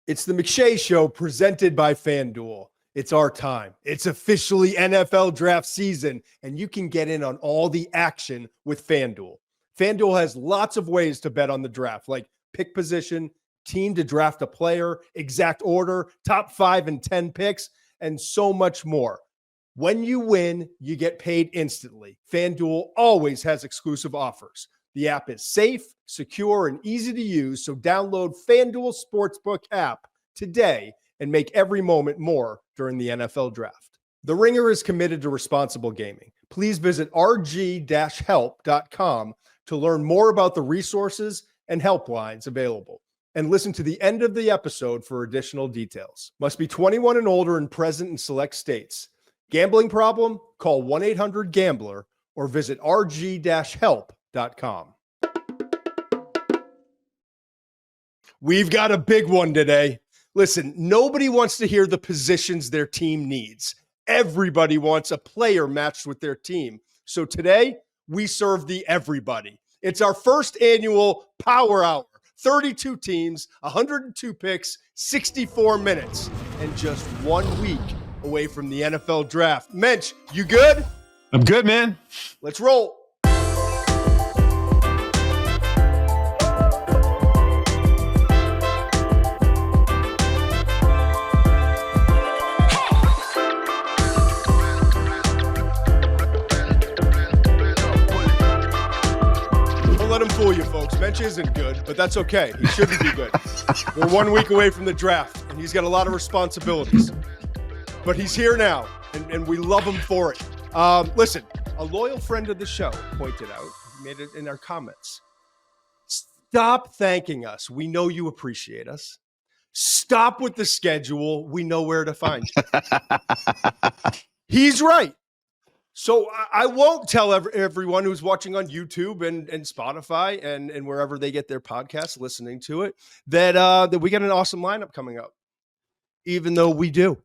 It's the McShay Show presented by FanDuel. It's our time. It's officially NFL draft season, and you can get in on all the action with FanDuel. FanDuel has lots of ways to bet on the draft, like pick position, team to draft a player, exact order, top 5 and 10 picks, and so much more. When you win, you get paid instantly. FanDuel always has exclusive offers. The app is safe, secure, and easy to use, so download FanDuel Sportsbook app today and make every moment more during the NFL Draft. The Ringer is committed to responsible gaming. Please visit rg-help.com to learn more about the resources and helplines available. And listen to the end of the episode for additional details. Must be 21 and older and present in select states. Gambling problem? Call 1-800-GAMBLER or visit rg-help.com. We've got a big one today. Listen, nobody wants to hear the positions their team needs. Everybody wants a player matched with their team. So today, we serve the everybody. It's our first annual Power Hour. 32 teams, 102 picks, 64 minutes, and just 1 week away from the NFL Draft. Mensch, you good? I'm good, man. Let's roll. Let him fool you, folks. Mensch isn't good, but that's okay. He shouldn't be good. We're 1 week away from the draft, and he's got a lot of responsibilities. But he's here now, and we love him for it. Listen, a loyal friend of the show pointed out, made it in our comments. Stop thanking us. We know you appreciate us. Stop with the schedule. We know where to find you. He's right. So I won't tell everyone who's watching on YouTube and Spotify and wherever they get their podcasts, listening to it, that we got an awesome lineup coming up, even though we do.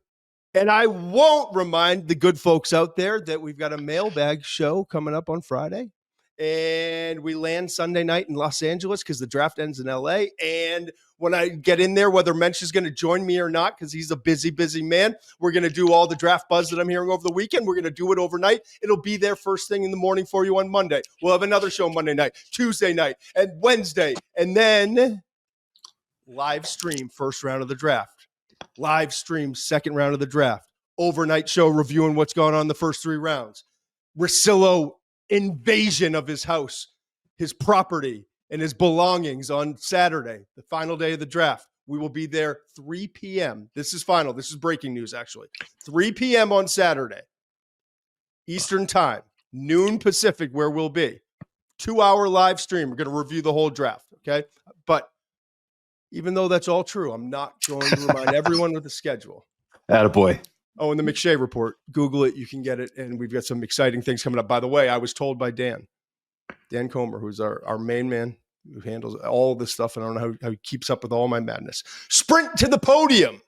And I won't remind the good folks out there that we've got a mailbag show coming up on Friday. And we land Sunday night in Los Angeles because the draft ends in LA. And when I get in there, whether Mensch is going to join me or not, because he's a busy, busy man, we're going to do all the draft buzz that I'm hearing over the weekend. We're going to do it overnight. It'll be there first thing in the morning for you on Monday. We'll have another show Monday night, Tuesday night, and Wednesday. And then live stream first round of the draft. Live stream second round of the draft. Overnight show reviewing what's going on in the first 3 rounds. Russillo invasion of his house, his property, and his belongings on Saturday, the final day of the draft. We will be there 3 p.m. This is final. This is breaking news, actually. 3 p.m. on Saturday, Eastern time, noon Pacific, where we'll be. 2-hour live stream. We're going to review the whole draft, okay? But even though that's all true, I'm not going to remind everyone with the schedule. Attaboy. Oh, and the McShay Report. Google it. You can get it. And we've got some exciting things coming up. By the way, I was told by Dan Comer, who's our main man, who handles all this stuff. And I don't know how he keeps up with all my madness. Sprint to the podium.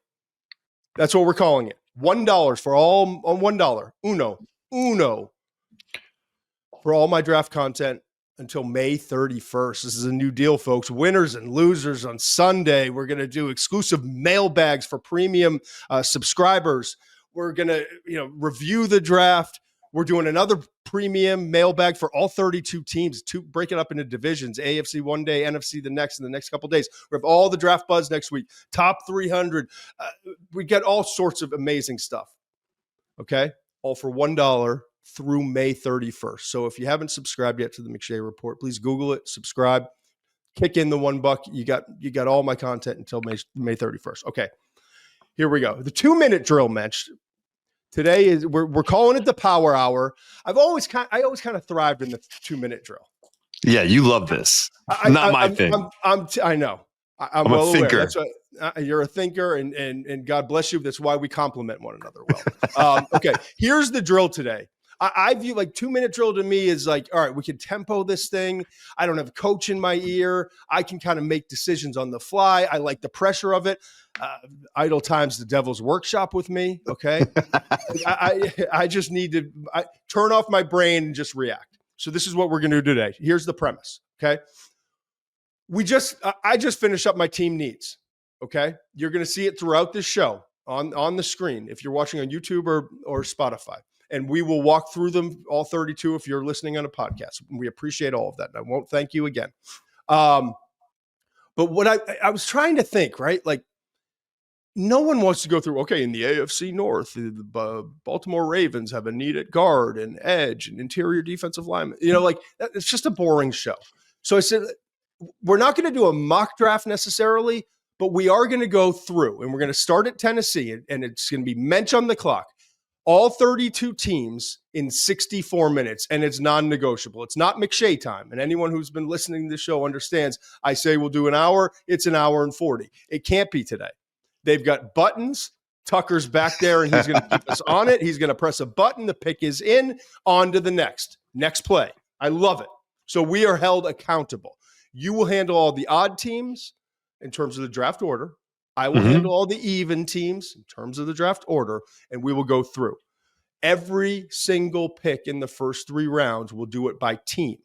That's what we're calling it. $1 for all on $1. Uno. For all my draft content until May 31st. This is a new deal, folks. Winners and losers on Sunday. We're going to do exclusive mailbags for premium subscribers. We're going to, review the draft. We're doing another premium mailbag for all 32 teams to break it up into divisions. AFC one day, NFC the next, in the next couple of days. We have all the draft buzz next week. Top 300. We get all sorts of amazing stuff. Okay? All for $1 through May 31st. So if you haven't subscribed yet to the McShay Report, please Google it, subscribe, kick in the $1. You got all my content until May 31st. Okay. Here we go. The 2-minute drill, Mensch. Today is we're calling it the Power Hour. I always kind of thrived in the 2-minute drill. Yeah, you love this. Not my thing. I know. I'm well aware. That's you're a thinker, and God bless you. That's why we compliment one another well. Okay, here's the drill today. I view 2-minute drill to me is all right, we can tempo this thing. I don't have a coach in my ear. I can kind of make decisions on the fly. I like the pressure of it. Idle time's the devil's workshop with me. Okay. I just need to turn off my brain and just react. So this is what we're going to do today. Here's the premise. Okay. I just finished up my team needs. Okay. You're going to see it throughout this show on the screen if you're watching on YouTube or Spotify. And we will walk through them, all 32, if you're listening on a podcast. We appreciate all of that. And I won't thank you again. But what I was trying to think, right? Like, no one wants to go through, okay, in the AFC North, the Baltimore Ravens have a need at guard and edge and interior defensive lineman. Like, it's just a boring show. So I said, we're not going to do a mock draft necessarily, but we are going to go through, and we're going to start at Tennessee, and it's going to be mensch on the clock. All 32 teams in 64 minutes, and it's non-negotiable. It's not McShay time, and anyone who's been listening to the show understands I say we'll do an hour, it's an hour and 40. It can't be today. They've got buttons. Tucker's back there, and he's going to keep us on it. He's going to press a button. The pick is in. On to the next play. I love it. So we are held accountable. You will handle all the odd teams in terms of the draft order. I will handle all the even teams in terms of the draft order, and we will go through. Every single pick in the first 3 rounds, we'll do it by team.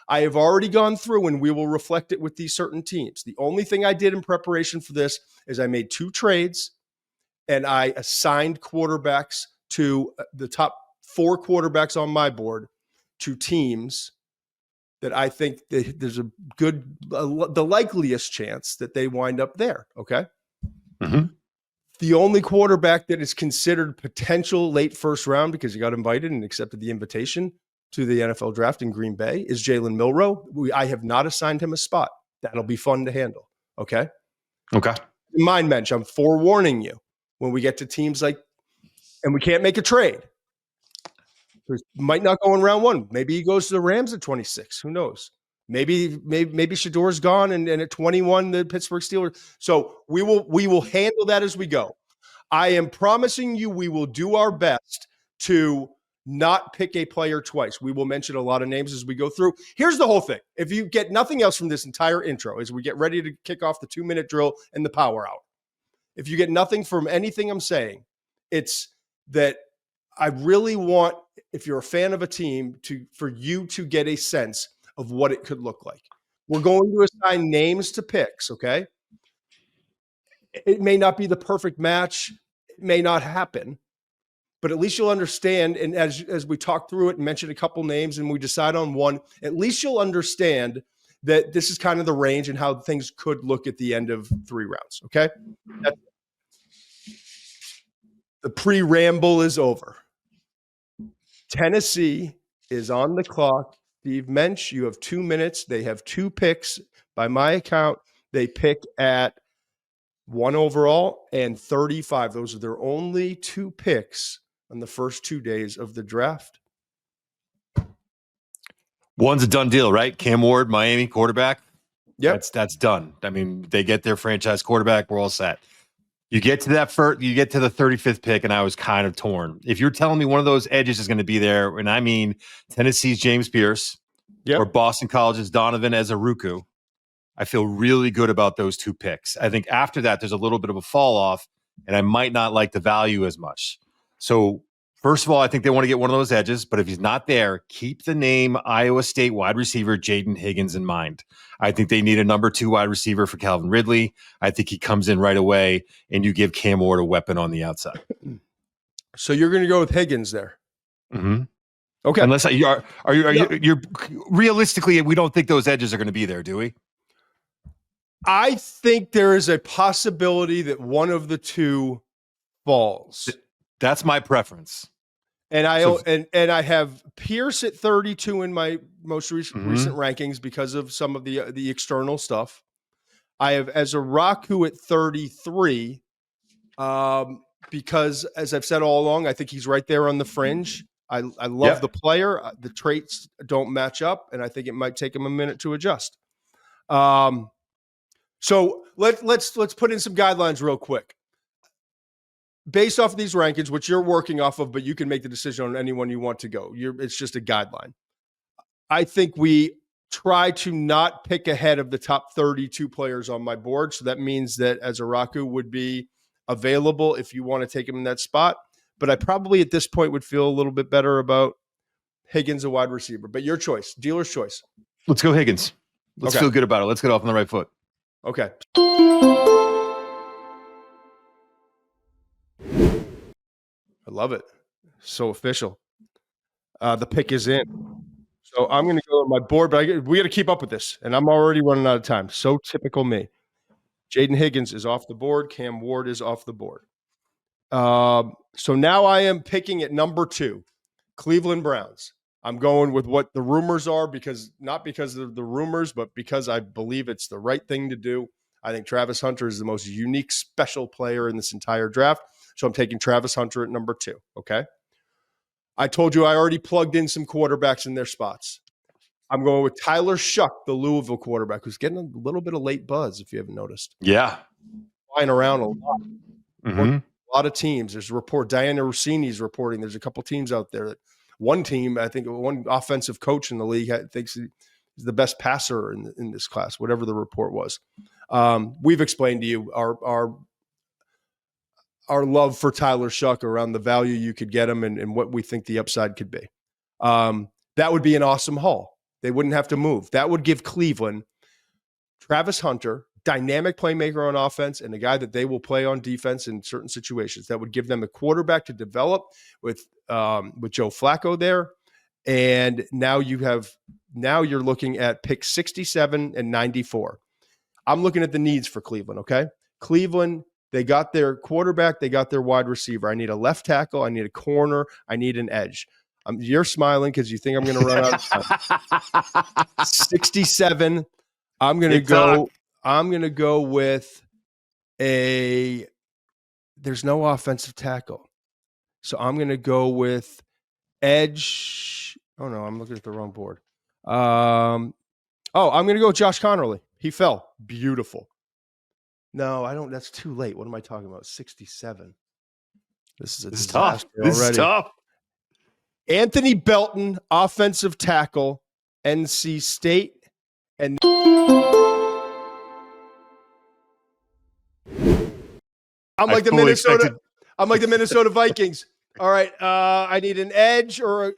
I have already gone through, and we will reflect it with these certain teams. The only thing I did in preparation for this is I made 2 trades, and I assigned quarterbacks to the top 4 quarterbacks on my board to teams that I think there's a good, the likeliest chance that they wind up there. Okay. The only quarterback that is considered potential late first round because he got invited and accepted the invitation to the NFL draft in Green Bay is Jalen Milroe. I have not assigned him a spot. That'll be fun to handle. Okay. Mind mensch, I'm forewarning you when we get to teams like, and we can't make a trade. He might not go in round 1. Maybe he goes to the Rams at 26. Who knows? Maybe Shador's gone and at 21, the Pittsburgh Steelers. So we will handle that as we go. I am promising you we will do our best to not pick a player twice. We will mention a lot of names as we go through. Here's the whole thing. If you get nothing else from this entire intro as we get ready to kick off the 2-minute drill and the power hour, if you get nothing from anything I'm saying, it's that I really want, if you're a fan of a team, for you to get a sense of what it could look like. We're going to assign names to picks, okay? It may not be the perfect match. It may not happen, but at least you'll understand. And as we talk through it and mention a couple names and we decide on one, at least you'll understand that this is kind of the range and how things could look at the end of 3 rounds, okay? The pre-ramble is over. Tennessee is on the clock. Steve Mensch, you have 2 minutes. They have 2 picks. By my account, they pick at 1 overall and 35. Those are their only 2 picks on the first 2 days of the draft. One's a done deal, right? Cam Ward, Miami quarterback. Yep. That's done. I mean, they get their franchise quarterback. We're all set. You get to that first, you get to the 35th pick, and I was kind of torn. If you're telling me one of those edges is going to be there, and I mean Tennessee's James Pierce or Boston College's Donovan Ezeruku, I feel really good about those 2 picks. I think after that, there's a little bit of a fall off, and I might not like the value as much. So first of all, I think they want to get one of those edges, but if he's not there, keep the name Iowa State wide receiver Jaden Higgins in mind. I think they need a number 2 wide receiver for Calvin Ridley. I think he comes in right away, and you give Cam Ward a weapon on the outside. So you're going to go with Higgins there. Okay. Unless you're realistically, we don't think those edges are going to be there, do we? I think there is a possibility that one of the 2 falls. That's my preference. And I have Pierce at 32 in my most recent rankings because of some of the external stuff. I have Ezeruku at 33 because, as I've said all along, I think he's right there on the fringe. I love the player. The traits don't match up, and I think it might take him a minute to adjust. So let's put in some guidelines real quick. Based off of these rankings, which you're working off of, but you can make the decision on anyone you want to go. It's just a guideline. I think we try to not pick ahead of the top 32 players on my board. So that means that Ezeruku would be available if you want to take him in that spot. But I probably at this point would feel a little bit better about Higgins, a wide receiver. But your choice, dealer's choice. Let's go Higgins. Let's feel good about it. Let's get off on the right foot. Okay. love it. So official. The pick is in. So I'm going to go on my board, but we got to keep up with this, and I'm already running out of time. So typical me. Jaden Higgins is off the board. Cam Ward is off the board. So now I am picking at number 2, Cleveland Browns. I'm going with what the rumors are, not because of the rumors, but because I believe it's the right thing to do. I think Travis Hunter is the most unique, special player in this entire draft. So I'm taking Travis Hunter at number 2. Okay. I told you I already plugged in some quarterbacks in their spots. I'm going with Tyler Shuck, the Louisville quarterback, who's getting a little bit of late buzz, if you haven't noticed. Yeah. Flying around a lot. Mm-hmm. A lot of teams. There's a report. Diana Rossini's reporting. There's a couple teams out there that one team, I think one offensive coach in the league thinks he's the best passer in this class, whatever the report was. We've explained to you our love for Tyler Shuck around the value you could get him and what we think the upside could be. That would be an awesome haul. They wouldn't have to move. That would give Cleveland Travis Hunter, dynamic playmaker on offense, and a guy that they will play on defense in certain situations. That would give them a quarterback to develop with Joe Flacco there. And now you're looking at pick 67 and 94. I'm looking at the needs for Cleveland. Okay. Cleveland, they got their quarterback. They got their wide receiver. I need a left tackle. I need a corner. I need an edge. You're smiling because you think I'm going to run out of time. 67. I'm going to go with there's no offensive tackle. So I'm going to go with edge. Oh no, I'm looking at the wrong board. I'm going to go with Josh Connerly. He fell. Beautiful. No, I don't. That's too late. What am I talking about? 67. This is tough. This is tough. Anthony Belton, offensive tackle, NC State. And I'm like the Minnesota Vikings. All right. I need an edge or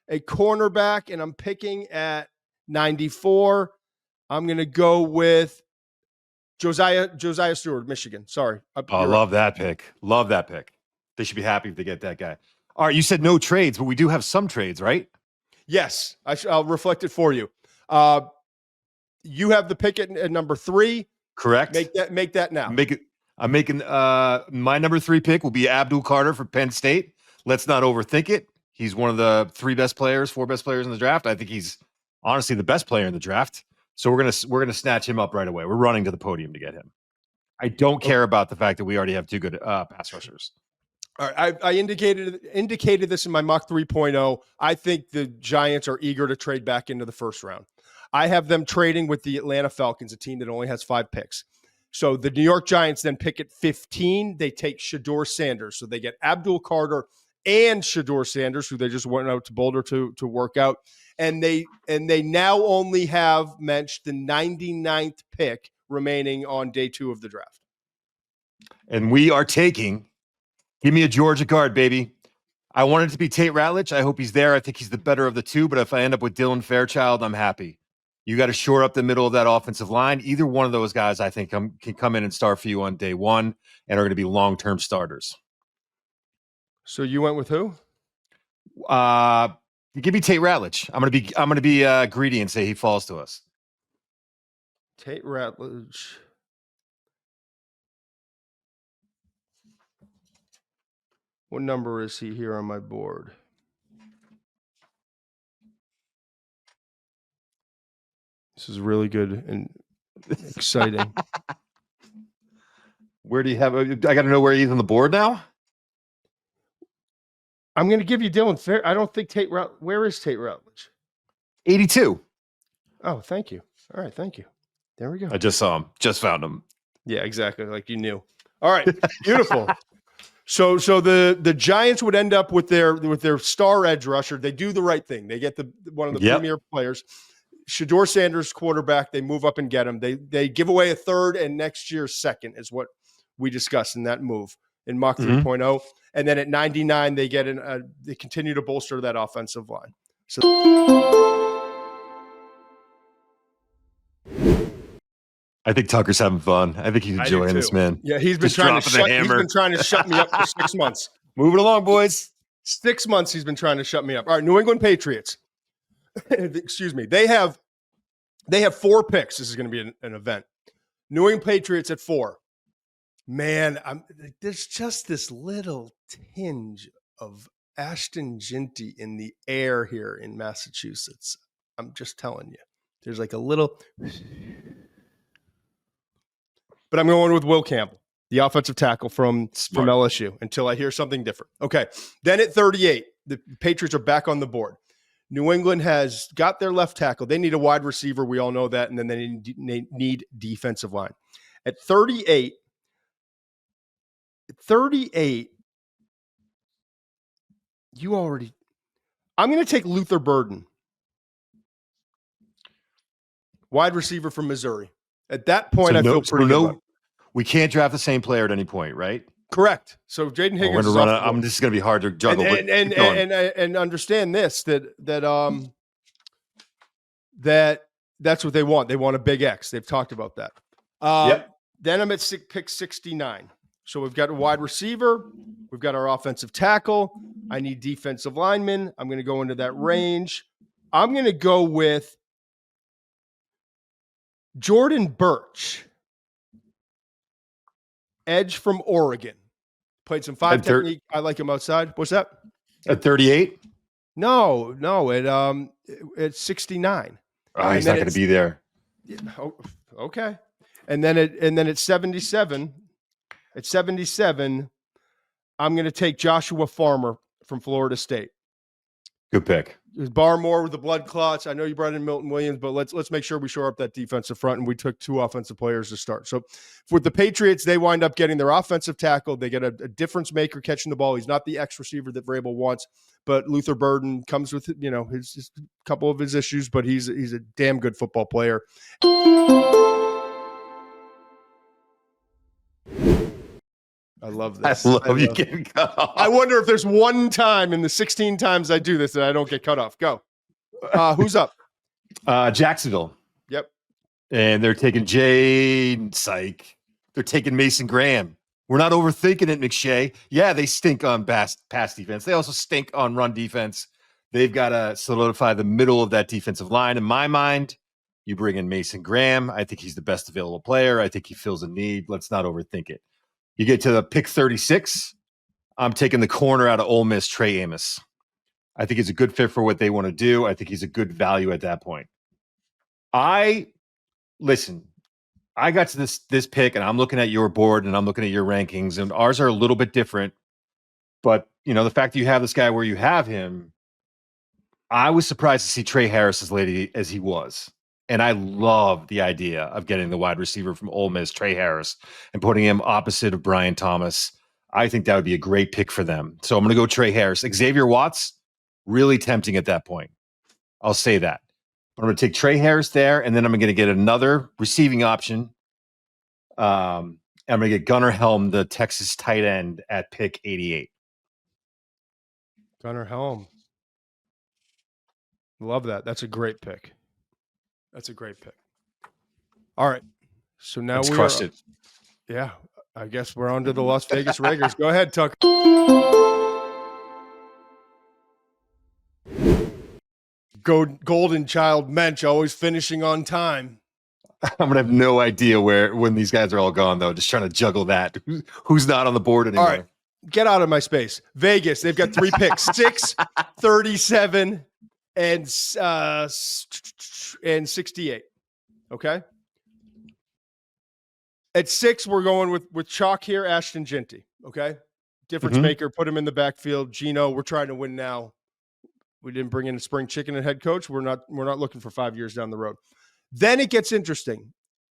a cornerback, and I'm picking at 94. I'm going to go with Josiah Stewart, Michigan. Sorry. I love that pick. Love that pick. They should be happy if they get that guy. All right. You said no trades, but we do have some trades, right? Yes. I'll reflect it for you. You have the pick at number 3. Correct. Make that now. I'm making my number 3 pick will be Abdul Carter for Penn State. Let's not overthink it. He's one of the 4 best players in the draft. I think he's honestly the best player in the draft. So we're gonna snatch him up right away. We're running to the podium to get him. I don't care about the fact that we already have 2 good pass rushers. All right, I indicated this in my mock 3.0. I think the Giants are eager to trade back into the first round. I have them trading with the Atlanta Falcons, a team that only has 5 picks. So the New York Giants then pick at 15. They take Shedeur Sanders. So they get Abdul Carter and Shedeur Sanders, who they just went out to Boulder to work out. And they now only have the 99th pick remaining on day 2 of the draft. And we are taking, give me a Georgia guard, baby. I want it to be Tate Ratledge. I hope he's there. I think he's the better of the 2, but if I end up with Dylan Fairchild, I'm happy. You got to shore up the middle of that offensive line. Either one of those guys, I think, can come in and start for you on day 1 and are going to be long-term starters. So you went with who? Give me Tate Ratledge. I'm going to be greedy and say he falls to us. Tate Ratledge. What number is he here on my board? This is really good and exciting. Where do you have? I got to know where he's on the board now. I'm going to give you Dylan Fair. I don't think where is Tate Ratledge? 82. Oh, thank you. All right, thank you. There we go. I just saw him. Just found him. Yeah, exactly. Like you knew. All right, beautiful. So the Giants would end up with their star edge rusher. They do the right thing. They get one of the premier players. Shedeur Sanders, quarterback. They move up and get him. They give away a 3rd and next year's 2nd is what we discussed in that move in mock 3.0. And then at 99, they get they continue to bolster that offensive line. So I think Tucker's having fun. I think he's I do enjoying this, too. man. Yeah, he's been Just trying to dropping the shut. He's hammer. been trying to shut me up for 6 months. Moving along, boys. 6 months he's been trying to shut me up. All right, New England Patriots. Excuse me. They have 4 picks. This is going to be an event. New England Patriots at 4. Man, there's just this little tinge of Ashton Ginty in the air here in Massachusetts. I'm just telling you. There's like a little, but I'm going with Will Campbell, the offensive tackle from LSU, until I hear something different. Okay. Then at 38, the Patriots are back on the board. New England has got their left tackle. They need a wide receiver. We all know that. And then they need defensive line. At 38, I'm going to take Luther Burden, wide receiver from Missouri. At that point, I feel pretty good. We can't draft the same player at any point, right? Correct. So Jaden Higgins is off the board. This is going to be hard to juggle. And understand this, that's what they want. They want a big X. They've talked about that. Yep. Then I'm at pick 69. So we've got a wide receiver. We've got our offensive tackle. I need defensive linemen. I'm going to go into that range. I'm going to go with Jordan Birch, edge from Oregon. Played some 5 technique. I like him outside. What's that? At 38? No. At 69. Oh, he's not going to be there. Oh, okay. And then at 77. At 77, I'm going to take Joshua Farmer from Florida State. Good pick. Barmore with the blood clots. I know you brought in Milton Williams, but let's make sure we shore up that defensive front, and we took 2 offensive players to start. So with the Patriots, they wind up getting their offensive tackle. They get a difference maker catching the ball. He's not the X receiver that Vrabel wants, but Luther Burden comes with his couple of his issues, but he's a damn good football player. I love this. I love you getting cut off. I wonder if there's one time in the 16 times I do this that I don't get cut off. Go. Who's up? Jacksonville. Yep. And they're taking They're taking Mason Graham. We're not overthinking it, McShay. Yeah, they stink on pass defense. They also stink on run defense. They've got to solidify the middle of that defensive line. In my mind, you bring in Mason Graham. I think he's the best available player. I think he fills a need. Let's not overthink it. You get to the pick 36. I'm taking the corner out of Ole Miss, Trey Amos. I think he's a good fit for what they want to do. I think he's a good value at that point. I got to this pick, and I'm looking at your board, and I'm looking at your rankings, and ours are a little bit different. But, the fact that you have this guy where you have him, I was surprised to see Trey Harris as late as he was. And I love the idea of getting the wide receiver from Ole Miss, Trey Harris, and putting him opposite of Brian Thomas. I think that would be a great pick for them. So I'm going to go Trey Harris. Xavier Watts, really tempting at that point. I'll say that. But I'm going to take Trey Harris there, and then I'm going to get another receiving option. I'm going to get Gunnar Helm, the Texas tight end, at pick 88. Gunnar Helm. Love that. That's a great pick. All right. So now we crushed it. Yeah. I guess we're on to the Las Vegas Raiders. Go ahead, Tucker. Golden Child Mensch, always finishing on time. I'm going to have no idea when these guys are all gone, though. Just trying to juggle that. Who's not on the board anymore? All right. Get out of my space. Vegas, they've got 3 picks. 6, 37, and 68. Okay. At 6, we're going with chalk here, Ashton Ginty. Okay. Difference maker, put him in the backfield. Gino, we're trying to win now. We didn't bring in a spring chicken and head coach. We're not looking for 5 years down the road. Then it gets interesting.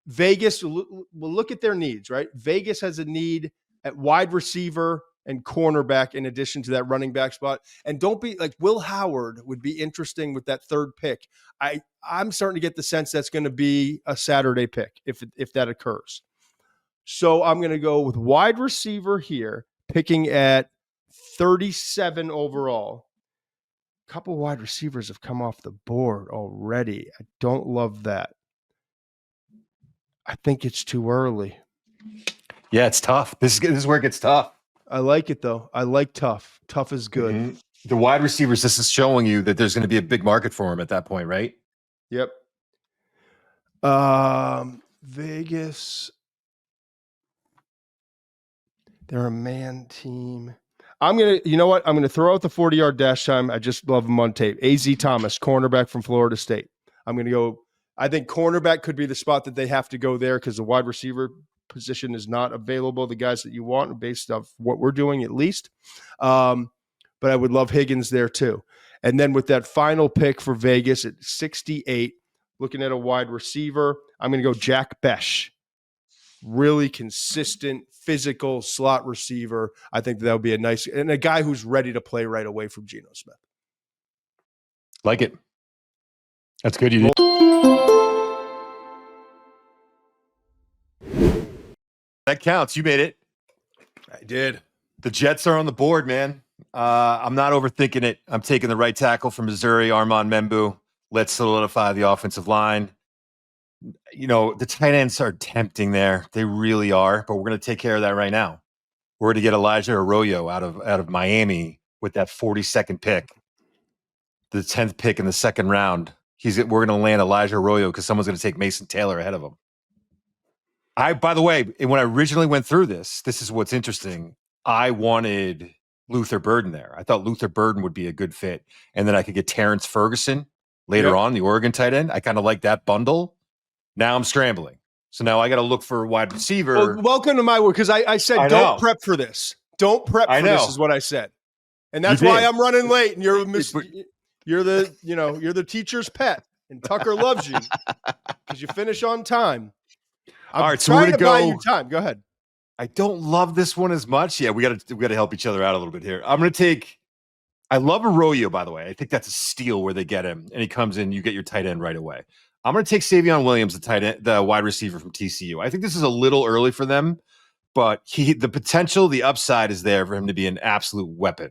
Vegas, we'll look at their needs, right? Vegas has a need at wide receiver and cornerback in addition to that running back spot. And don't be like Will Howard would be interesting with that 3rd pick. I'm starting to get the sense that's going to be a Saturday pick if that occurs. So I'm going to go with wide receiver here, picking at 37 overall. A couple wide receivers have come off the board already. I don't love that. I think it's too early. Yeah, it's tough. This is where it gets tough. I like it though. I like tough. Tough is good. Mm-hmm. The wide receivers, this is showing you that there's going to be a big market for him at that point, right? Yep. Vegas. They're a man team. You know what? I'm going to throw out the 40-yard dash time. I just love him on tape. A.Z. Thomas, cornerback from Florida State. I'm going to go. I think cornerback could be the spot that they have to go there because the wide receiver position is not available. The guys that you want based off what we're doing, at least. But I would love Higgins there too. And then with that final pick for Vegas at 68, looking at a wide receiver, I'm going to go Jack Besh. Really consistent, physical slot receiver. I think that would be a nice, and a guy who's ready to play right away from Geno Smith. Like it. That's good. You did. That counts. You made it. I did. The Jets are on the board, man. I'm not overthinking it. I'm taking the right tackle from Missouri, Armand Membu. Let's solidify the offensive line. You know, the tight ends are tempting there. They really are, but we're going to take care of that right now. We're going to get Elijah Arroyo out of Miami with that 42nd pick, the 10th pick in the second round. We're going to land Elijah Arroyo because someone's going to take Mason Taylor ahead of him. By the way, when I originally went through this is what's interesting. I wanted Luther Burden there. I thought Luther Burden would be a good fit. And then I could get Terrence Ferguson later on, the Oregon tight end. I kind of like that bundle. Now I'm scrambling. So now I got to look for a wide receiver. Well, welcome to my work, because I said don't prep for this. Don't prep for this is what I said. And that's why I'm running late. And you're the teacher's pet. And Tucker loves you because you finish on time. All right, so we're going to buy you time. Go ahead. I don't love this one as much. Yeah, we got to help each other out a little bit here. I'm going to take. I love Arroyo, by the way. I think that's a steal where they get him and he comes in. You get your tight end right away. I'm going to take Savion Williams, the wide receiver from TCU. I think this is a little early for them, but the potential, the upside is there for him to be an absolute weapon.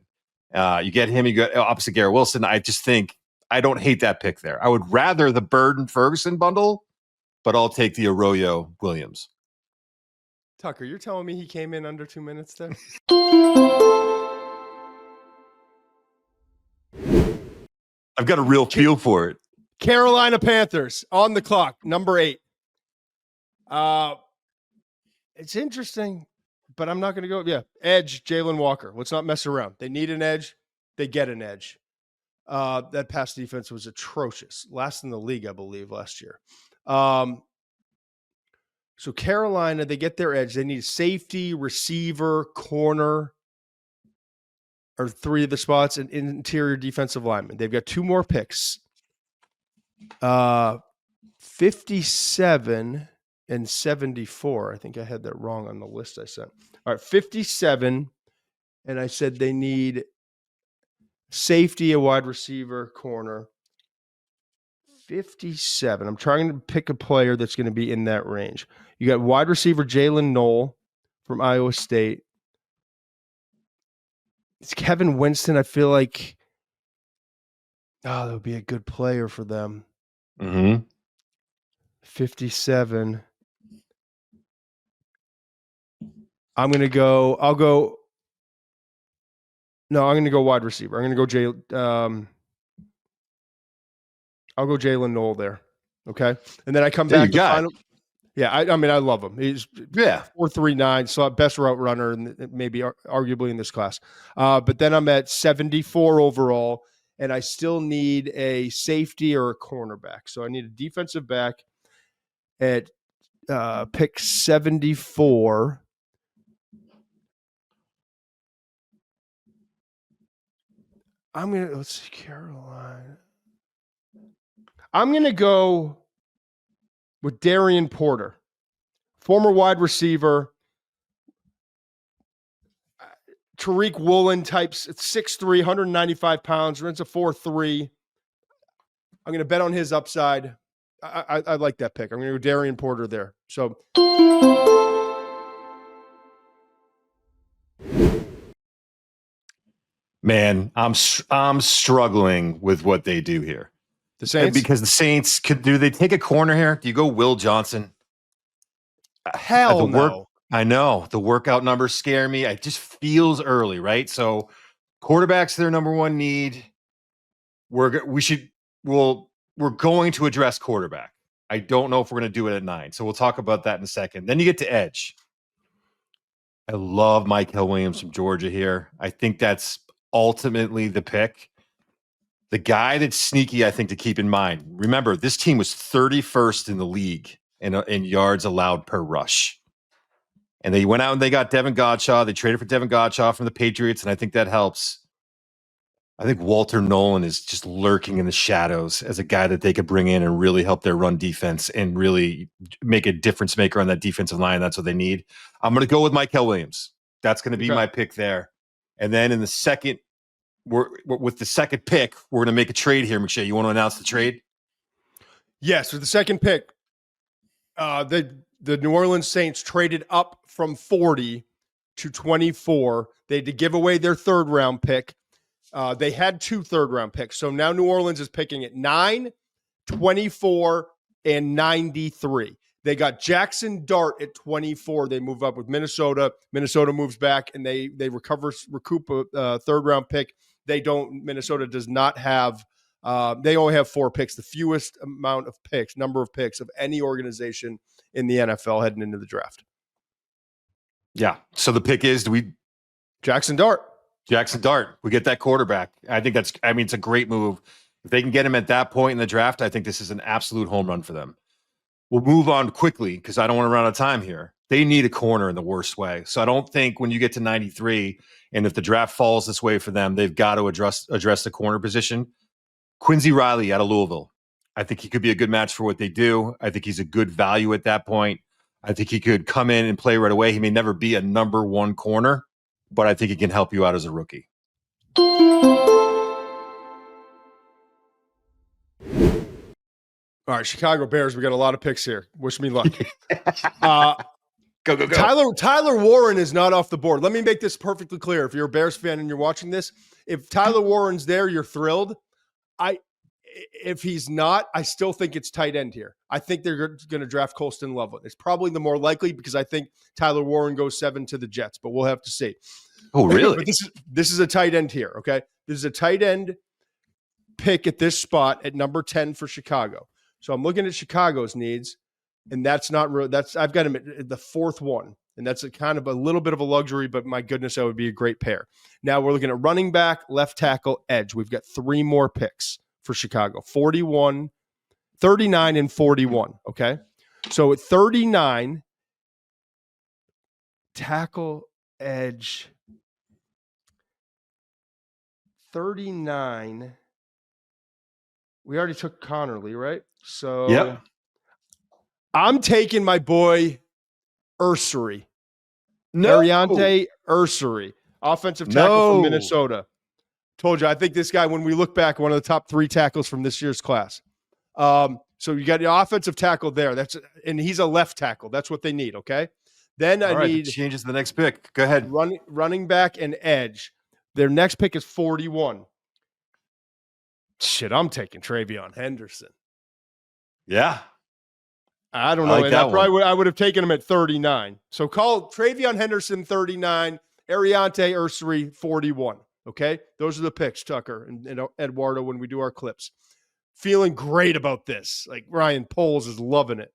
You get him, you got opposite Garrett Wilson. I just think I don't hate that pick there. I would rather the Burden Ferguson bundle, but I'll take the Arroyo Williams. Tucker, you're telling me he came in under 2 minutes there? I've got a real feel for it. Carolina Panthers on the clock, number 8. It's interesting, but I'm not going to go. Yeah, edge, Jalen Walker. Let's not mess around. They need an edge. They get an edge. That pass defense was atrocious. Last in the league, I believe, last year. So Carolina, they get their edge. They need safety, receiver, corner, or 3 of the spots, and interior defensive lineman. They've got 2 more picks. 57 and 74. I think I had that wrong on the list I sent. All right, 57, and I said they need safety, a wide receiver, corner. 57. I'm trying to pick a player that's going to be in that range. You got wide receiver Jalen Knoll from Iowa State. It's Kevin Winston. I feel like that would be a good player for them. 57. I'm going to go wide receiver. I'm going to go I'll go Jalen Knoll there. Okay. And then I come back to final. Yeah. I mean, I love him. He's 4.39, so best route runner and maybe arguably in this class. But then I'm at 74 overall, and I still need a safety or a cornerback. So I need a defensive back at pick 74. Let's see, Carolina. I'm going to go with Darian Porter, former wide receiver, Tariq Woolen types, 6'3", 195 pounds, runs a 4.3. I'm going to bet on his upside. I like that pick. I'm going to go Darian Porter there. So, man, I'm struggling with what they do here. The Saints? Because the Saints do they take a corner here? Do you go Will Johnson? Hell The work, no. I know the workout numbers scare me. It just feels early, right? So quarterback's their number one need. We're going to address quarterback. I don't know if we're going to do it at 9. So we'll talk about that in a second. Then you get to edge. I love Mike Hill Williams from Georgia here. I think that's ultimately the pick. The guy that's sneaky, I think, to keep in mind. Remember, this team was 31st in the league in yards allowed per rush. And they went out and they got Devin Godshaw. They traded for Devin Godshaw from the Patriots, and I think that helps. I think Walter Nolan is just lurking in the shadows as a guy that they could bring in and really help their run defense and really make a difference maker on that defensive line. That's what they need. I'm going to go with Mike Hill Williams. That's going to be my pick there. And then in the second, with the second pick, we're going to make a trade here, McShay. You want to announce the trade? Yes, with the second pick, the New Orleans Saints traded up from 40 to 24. They had to give away their third round pick. They had 2 third-round picks. So now New Orleans is picking at 9, 24, and 93. They got Jackson Dart at 24. They move up with Minnesota. Minnesota moves back, and they recoup a third-round pick. Minnesota does not have they only have 4 picks, the fewest number of picks of any organization in the NFL heading into the draft. Yeah. So the pick is, Jackson Dart. We get that quarterback. I think it's a great move. If they can get him at that point in the draft, I think this is an absolute home run for them. We'll move on quickly because I don't want to run out of time here. They need a corner in the worst way. So I don't think when you get to 93, and if the draft falls this way for them, they've got to address the corner position. Quincy Riley out of Louisville. I think he could be a good match for what they do. I think he's a good value at that point. I think he could come in and play right away. He may never be a number 1 corner, but I think he can help you out as a rookie. All right, Chicago Bears, we got a lot of picks here. Wish me luck. Go. Tyler Warren is not off the board. Let me make this perfectly clear. If you're a Bears fan and you're watching this, if Tyler Warren's there, you're thrilled. If he's not, I still think it's tight end here. I think they're going to draft Colston Loveland. It's probably the more likely because I think Tyler Warren goes 7 to the Jets, but we'll have to see. Oh, really? But this is a tight end here, okay? This is a tight end pick at this spot at number 10 for Chicago. So I'm looking at Chicago's needs, and that's not real. I've got him at the 4th one, and that's a kind of a little bit of a luxury, but my goodness, that would be a great pair. Now we're looking at running back, left tackle, edge. We've got 3 more picks for Chicago, 41, 39, and 41, okay? So at 39, tackle, edge, 39, we already took Connerly, right? So yeah, I'm taking my boy Ursery. No. Ariante Ursery, offensive tackle from Minnesota. Told you, I think this guy, when we look back, one of the top 3 tackles from this year's class. So you got the offensive tackle there. And he's a left tackle. That's what they need, okay? Then I need changes the next pick. Go ahead. Running back and edge. Their next pick is 41. Shit, I'm taking Travion Henderson. Yeah. I don't know. I would have taken him at 39. So call Travion Henderson 39, Ariante Ursery 41. Okay? Those are the picks, Tucker and Eduardo, when we do our clips. Feeling great about this. Like Ryan Poles is loving it.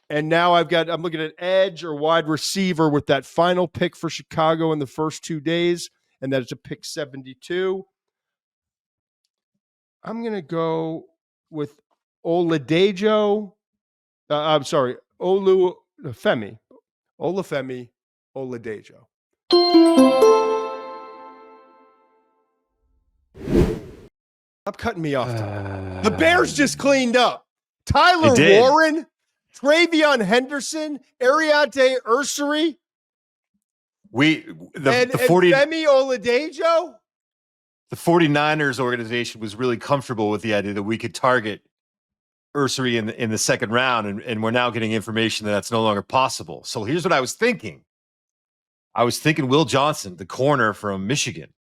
And now I'm looking at edge or wide receiver with that final pick for Chicago in the first 2 days, and that is a pick 72. I'm going to go with Olufemi Oladejo. Stop cutting me off. The Bears just cleaned up. Tyler Warren, Travion Henderson, Ariante Ursery, and Femi Oladejo. The 49ers organization was really comfortable with the idea that we could target Ursery in the second round, and we're now getting information that that's no longer possible. So here's what I was thinking. I was thinking Will Johnson, the corner from Michigan.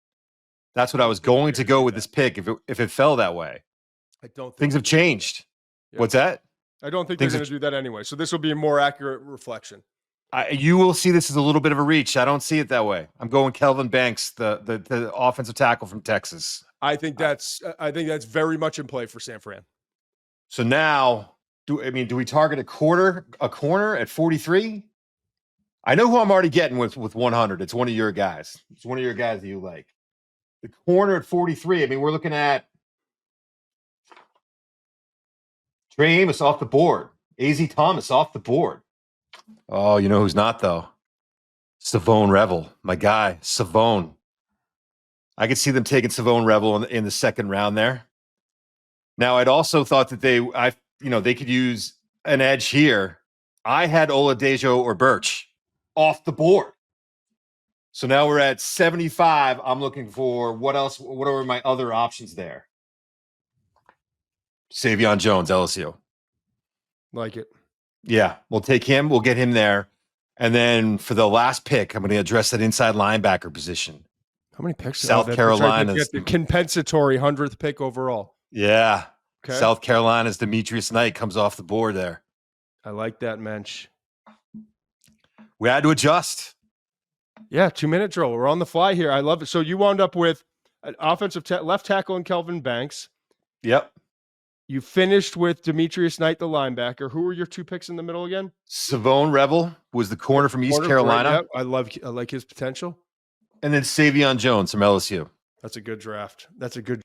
That's what I was going to go with this pick if it fell that way. I don't think things have changed. Yeah. What's that? I don't think they're going to do that anyway. So this will be a more accurate reflection. You will see this as a little bit of a reach. I don't see it that way. I'm going Kelvin Banks, the offensive tackle from Texas. I think that's very much in play for San Fran. So now, do we target a corner at 43? I know who I'm already getting with 100. It's one of your guys. It's one of your guys that you like. The corner at 43. I mean, we're looking at Trey Amos off the board. AZ Thomas off the board. Oh, you know who's not, though? Savone Revel, my guy, Savone. I could see them taking Savone Revel in the second round there. Now, I'd also thought that they could use an edge here. I had Oladejo or Birch off the board. So now we're at 75. I'm looking for what else? What are my other options there? Savion Jones, LSU. Like it. Yeah, we'll take him. We'll get him there. And then for the last pick, I'm going to address that inside linebacker position. How many picks? South Carolina. The compensatory 100th pick overall. Yeah. Okay. South Carolina's Demetrius Knight comes off the board there. I like that, Mensch. We had to adjust. Yeah, 2-minute drill. We're on the fly here. I love it. So you wound up with an offensive left tackle in Kelvin Banks. Yep. You finished with Demetrius Knight, the linebacker. Who were your 2 picks in the middle again? Savone Revel was the corner from East Carolina. Yep. I like his potential. And then Savion Jones from LSU. That's a good draft. That's a good.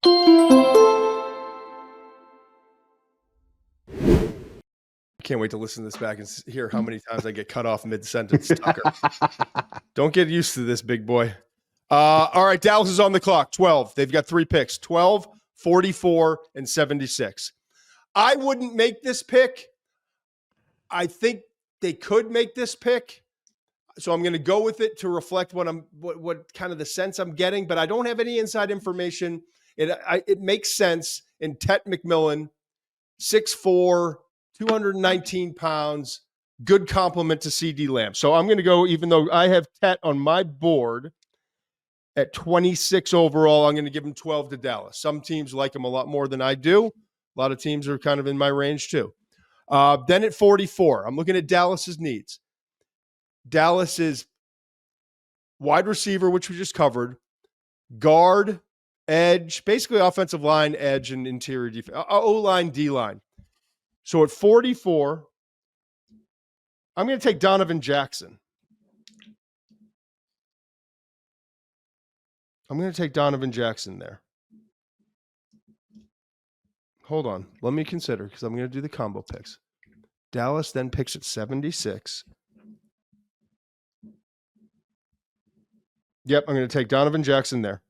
Can't wait to listen to this back and hear how many times I get cut off mid-sentence, Tucker. Don't get used to this, big boy. All right, Dallas is on the clock. 12. They've got 3 picks. 12, 44, and 76. I wouldn't make this pick. I think they could make this pick. So I'm going to go with it to reflect what kind of the sense I'm getting, but I don't have any inside information. It makes sense in Tet McMillan, 6'4", 219 pounds, good compliment to CD Lamb. So I'm going to go, even though I have Tet on my board at 26 overall, I'm going to give him 12 to Dallas. Some teams like him a lot more than I do. A lot of teams are kind of in my range too. Then at 44, I'm looking at Dallas's needs. Dallas is wide receiver, which we just covered, guard, edge, basically offensive line, edge, and interior defense, O-line, D-line. So at 44, I'm going to take Donovan Jackson. I'm going to take Donovan Jackson there. Hold on. Let me consider, because I'm going to do the combo picks. Dallas then picks at 76. Yep, I'm going to take Donovan Jackson there.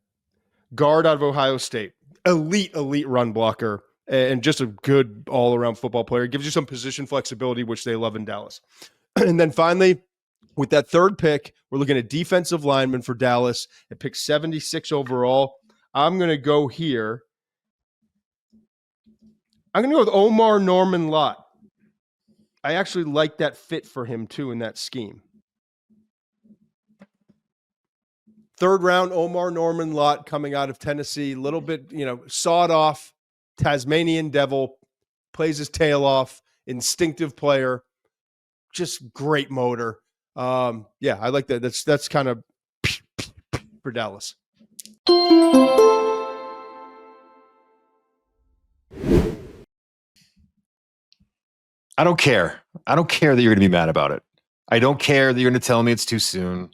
Guard out of Ohio State. Elite run blocker and just a good all-around football player. Gives you some position flexibility, which they love in Dallas. And then finally, with that third pick, we're looking at defensive lineman for Dallas at pick 76 overall. I'm going to go here. I'm going to go with Omar Norman Lott. I actually like that fit for him, too, in that scheme. Third round, Omar Norman Lott coming out of Tennessee, a little bit, sawed off, Tasmanian devil, plays his tail off, instinctive player, just great motor. Yeah, I like that. That's kind of for Dallas. I don't care. I don't care that you're going to be mad about it. I don't care that you're going to tell me it's too soon.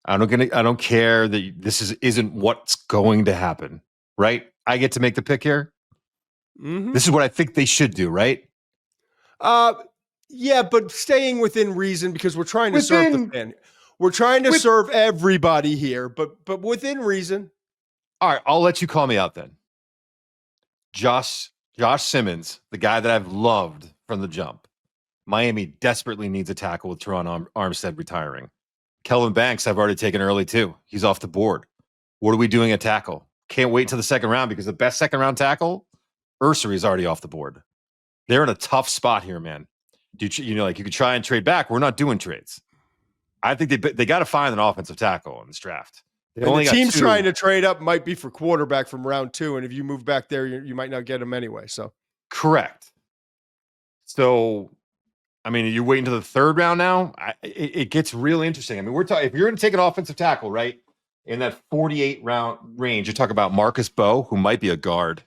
I don't care that this isn't what's going to happen, right? I get to make the pick here. Mm-hmm. This is what I think they should do, right? Yeah, but staying within reason, because we're trying to serve the fan. We're trying to serve everybody here, but within reason. All right, I'll let you call me out then. Josh Simmons, the guy that I've loved from the jump. Miami desperately needs a tackle with Teron Armstead retiring. Kelvin Banks, I've already taken early too. He's off the board. What are we doing at tackle? Can't wait till the second round, because the best second round tackle, Ursary, is already off the board. They're in a tough spot here, man. You could try and trade back. We're not doing trades. I think they got to find an offensive tackle in this draft. The teams trying to trade up might be for quarterback from round 2, and if you move back there, you might not get him anyway. So correct. So, I mean, are you waiting to the third round now? It gets real interesting. I mean, we're talking if you're going to take an offensive tackle, right, in that 48 round range, you're talking about Marcus Bowe, who might be a guard.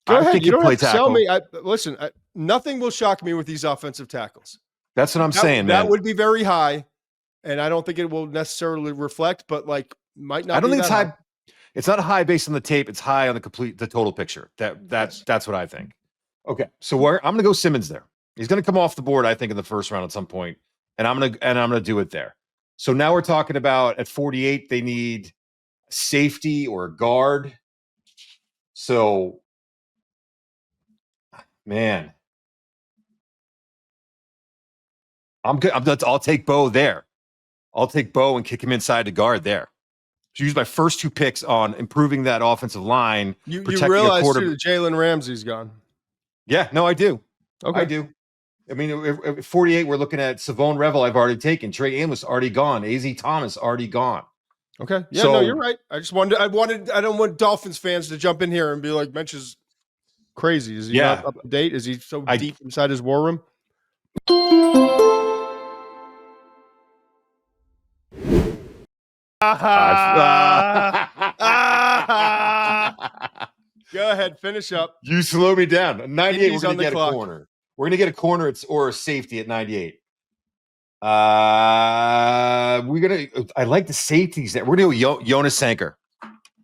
Go I ahead. think You he'd don't play have to sell tackle. me. Listen, nothing will shock me with these offensive tackles. That's what I'm saying, man. That would be very high, and I don't think it will necessarily reflect, but like might not. I don't be think that it's high. It's not high based on the tape. It's high on the total picture. That's what I think. Okay, so I'm going to go Simmons there. He's going to come off the board, I think, in the first round at some point, and I'm going to do it there. So now we're talking about at 48, they need safety or a guard. So, man, I'm good. I'll take Bowe there. I'll take Bowe and kick him inside to guard there. So use my first 2 picks on improving that offensive line. You realize too that Jalen Ramsey's gone. Yeah, no, I do. Okay. I do. I mean, at 48, we're looking at Savone Revel. I've already taken. Trey Amos already gone. Az Thomas already gone. Okay. Yeah, no, you're right. I just wanted. I don't want Dolphins fans to jump in here and be like, Mensch is crazy. Is he not up to date? Is he so deep inside his war room? Go ahead, finish up. You slow me down. At 98, He's we're going to get a corner. We're going to get a corner or a safety at 98. I like the safeties there. We're going to do Jonas Sanker.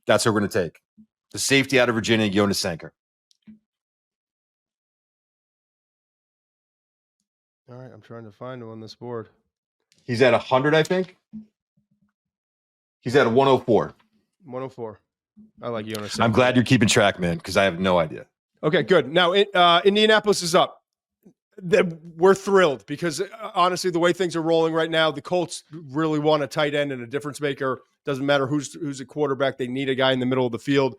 That's what we're going to take. The safety out of Virginia, Jonas Sanker. All right, I'm trying to find him on this board. He's at 100, I think. He's at a 104. 104. I like Jonas Sanker. I'm glad you're keeping track, man, because I have no idea. Okay, good. Now, Indianapolis is up. We're thrilled because, honestly, the way things are rolling right now, the Colts really want a tight end and a difference maker. Doesn't matter who's a quarterback. They need a guy in the middle of the field.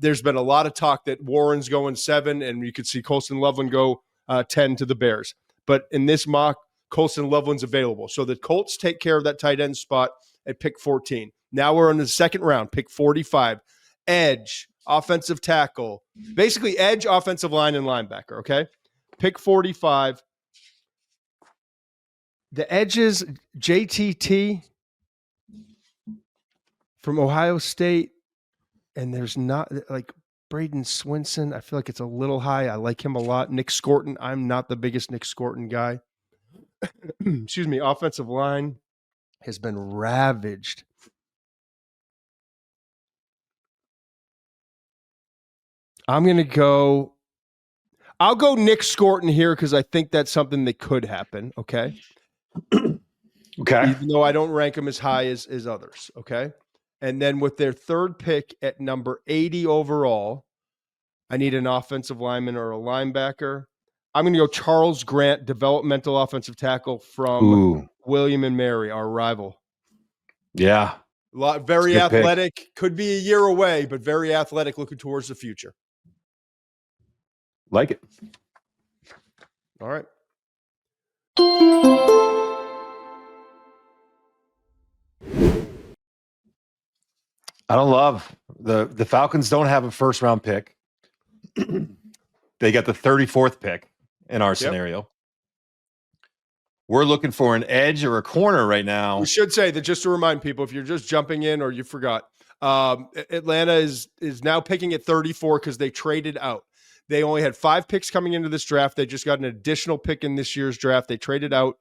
There's been a lot of talk that Warren's going 7, and you could see Colston Loveland go 10 to the Bears. But in this mock, Colston Loveland's available. So the Colts take care of that tight end spot at pick 14. Now we're in the second round, pick 45. Edge, offensive tackle, basically edge, offensive line, and linebacker, okay? Pick 45. The edges, JTT from Ohio State, and there's not like Braden Swinson. I feel like it's a little high. I like him a lot. Nick Scorton. I'm not the biggest Nick Scorton guy. Excuse me. Offensive line has been ravaged. I'll go Nick Scorton here because I think that's something that could happen. Okay. Okay. Even though I don't rank them as high as others. Okay. And then with their third pick at number 80 overall, I need an offensive lineman or a linebacker. I'm going to go Charles Grant, developmental offensive tackle from William and Mary, our rival. Yeah. Very athletic. Pick. Could be a year away, but very athletic looking towards the future. Like it. All right. I don't love the Falcons don't have a first round pick. They got the 34th pick in our scenario. We're looking for an edge or a corner right now. We should say that just to remind people, if you're just jumping in or you forgot, Atlanta is now picking at 34 because they traded out. They only had 5 picks coming into this draft. They just got an additional pick in this year's draft. They traded out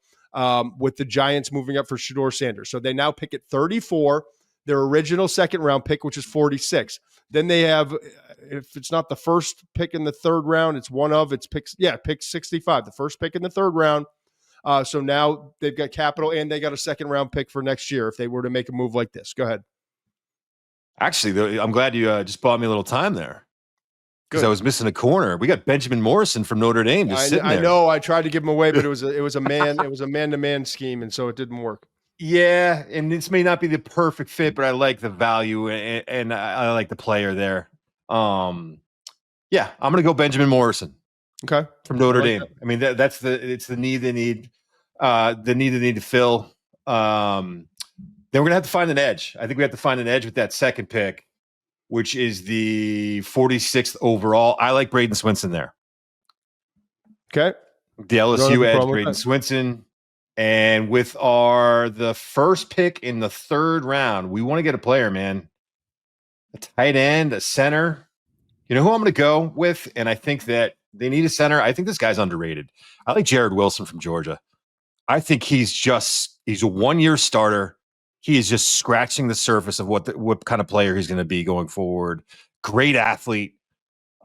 with the Giants moving up for Shedeur Sanders. So they now pick at 34, their original second-round pick, which is 46. Then they have, if it's not the first pick in the third round, it's one of its picks. Yeah, pick 65, the first pick in the third round. So now they've got capital and they got a second-round pick for next year if they were to make a move like this. Go ahead. Actually, I'm glad you just bought me a little time there. Because I was missing a corner. We got Benjamin Morrison from Notre Dame just sitting there. I know. I tried to give him away, but it was a man-to-man scheme, and so it didn't work. Yeah, and this may not be the perfect fit, but I like the value and I like the player there. Yeah, I'm going to go Benjamin Morrison. Okay, from Notre Dame. That. I mean, it's the need they need, to fill. Then we're going to have to find an edge. I think we have to find an edge with that second pick, which is the 46th overall. I like Braden Swinson there. Okay. The You don't have LSU a edge, problem with Braden that? Swinson. And with the first pick in the third round, we want to get a player, man. A tight end, a center. You know who I'm going to go with? And I think that they need a center. I think this guy's underrated. I like Jared Wilson from Georgia. I think he's a 1-year starter. He is just scratching the surface of what kind of player he's going to be going forward. Great athlete.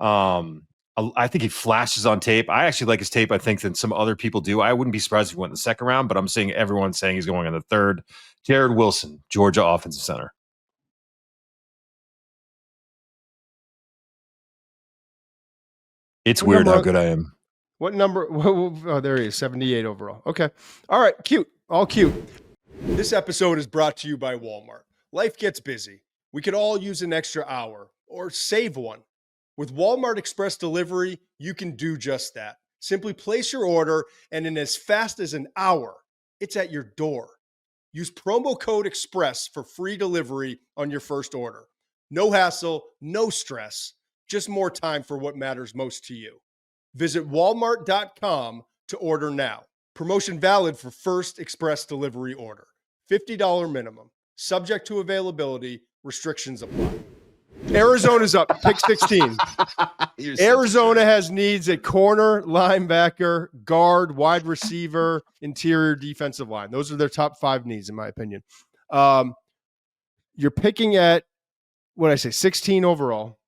I think he flashes on tape. I actually like his tape, I think, than some other people do. I wouldn't be surprised if he went in the second round, but I'm seeing everyone saying he's going in the third. Jared Wilson, Georgia offensive center. It's weird how good I am. What number? Oh, there he is, 78 overall. Okay. All right, cute. All cute. This episode is brought to you by Walmart. Life gets busy. We could all use an extra hour or save one. With Walmart Express Delivery, you can do just that. Simply place your order, and in as fast as an hour, it's at your door. Use promo code EXPRESS for free delivery on your first order. No hassle, no stress, just more time for what matters most to you. Visit walmart.com to order now. Promotion valid for first express delivery order. $50 minimum. Subject to availability. Restrictions apply. Arizona's up, pick 16. Arizona has needs at corner, linebacker, guard, wide receiver, interior defensive line. Those are their top 5 needs, in my opinion. You're picking at, 16 overall.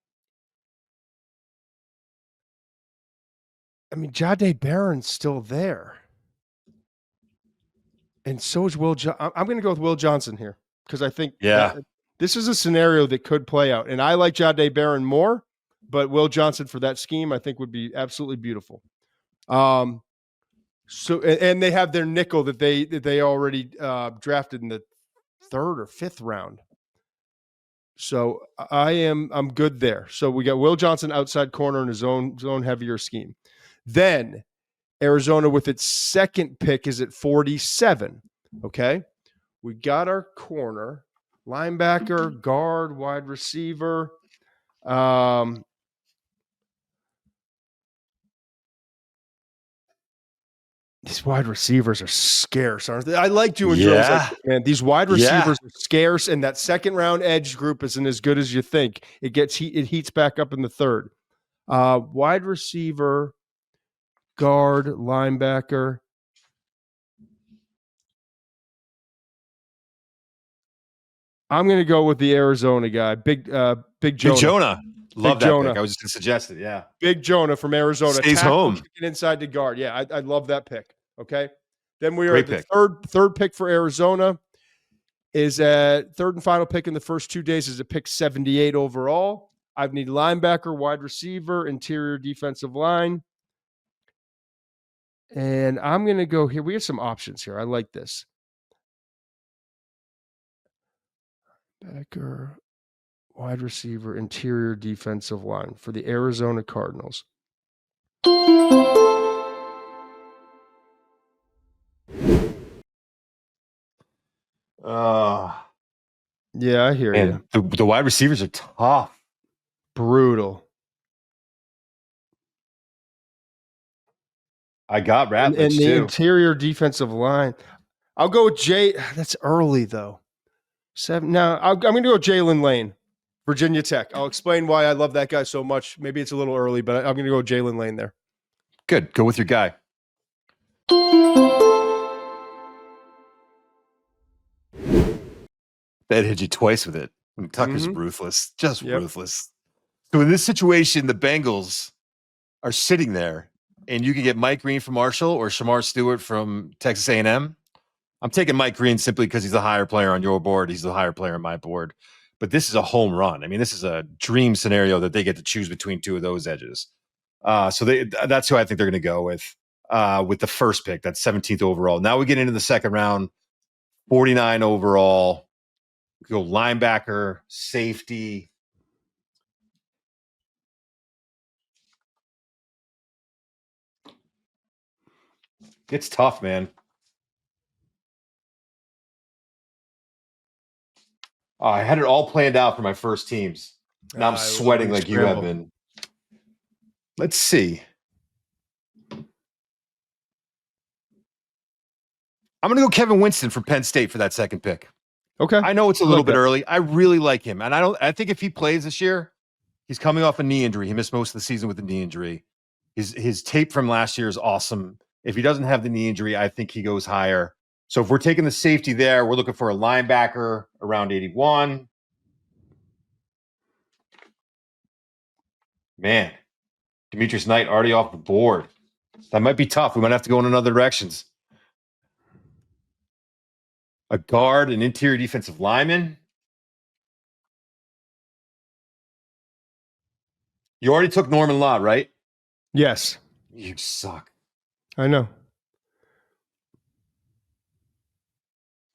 I mean, Jahdae Barron's still there. And so is Will Johnson. I'm going to go with Will Johnson here because I think this is a scenario that could play out. And I like Jahdae Barron more, but Will Johnson for that scheme I think would be absolutely beautiful. So and they have their nickel that they already drafted in the 3rd or 5th round. So I'm good there. So we got Will Johnson outside corner in his own heavier scheme. Then Arizona with its second pick is at 47. Okay. We got our corner, linebacker, guard, wide receiver. These wide receivers are scarce, aren't they? I like doing drills like this, man. These wide receivers are scarce, and that second round edge group isn't as good as you think. It heats back up in the third. Wide receiver, guard, linebacker. I'm going to go with the Arizona guy, Big Jonah. Big Jonah. Love Big that Jonah. pick. I was just going to suggest it. Yeah. Big Jonah from Arizona. Stays tackle, home. kicking inside the guard. Yeah, I love that pick. Okay. Then we are Great at the third pick for Arizona. Is at third and final pick in the first 2 days is a pick 78 overall. I need linebacker, wide receiver, interior defensive line. And I'm going to go here. We have some options here. I like this. Backer, wide receiver, interior defensive line for the Arizona Cardinals. Yeah, I hear you. The wide receivers are tough. Brutal. I got Ratledge and the too. Interior defensive line. I'll go with Jay. That's early though. 7. Now I'm going to go Jalen Lane, Virginia Tech. I'll explain why I love that guy so much. Maybe it's a little early, but I'm going to go Jalen Lane there. Good. Go with your guy. That hit you twice with it. Tucker's ruthless, just ruthless. So in this situation, the Bengals are sitting there, and you can get Mike Green from Marshall or Shamar Stewart from Texas A&M. I'm taking Mike Green simply because he's the higher player on your board. He's the higher player on my board. But this is a home run. I mean, this is a dream scenario that they get to choose between 2 of those edges. So that's who I think they're going to go with the first pick. That's 17th overall. Now we get into the second round, 49 overall. We go linebacker, safety. It's tough, man. I had it all planned out for my first teams. Now I'm sweating like you have been. Let's see. I'm going to go Kevin Winston from Penn State for that second pick. Okay. I know it's a little bit early. I really like him. And I think if he plays this year, he's coming off a knee injury. He missed most of the season with a knee injury. His tape from last year is awesome. If he doesn't have the knee injury, I think he goes higher. So if we're taking the safety there, we're looking for a linebacker around 81. Man, Demetrius Knight already off the board. That might be tough. We might have to go in other directions. A guard, an interior defensive lineman. You already took Norman Lott, right? Yes. You suck. I know.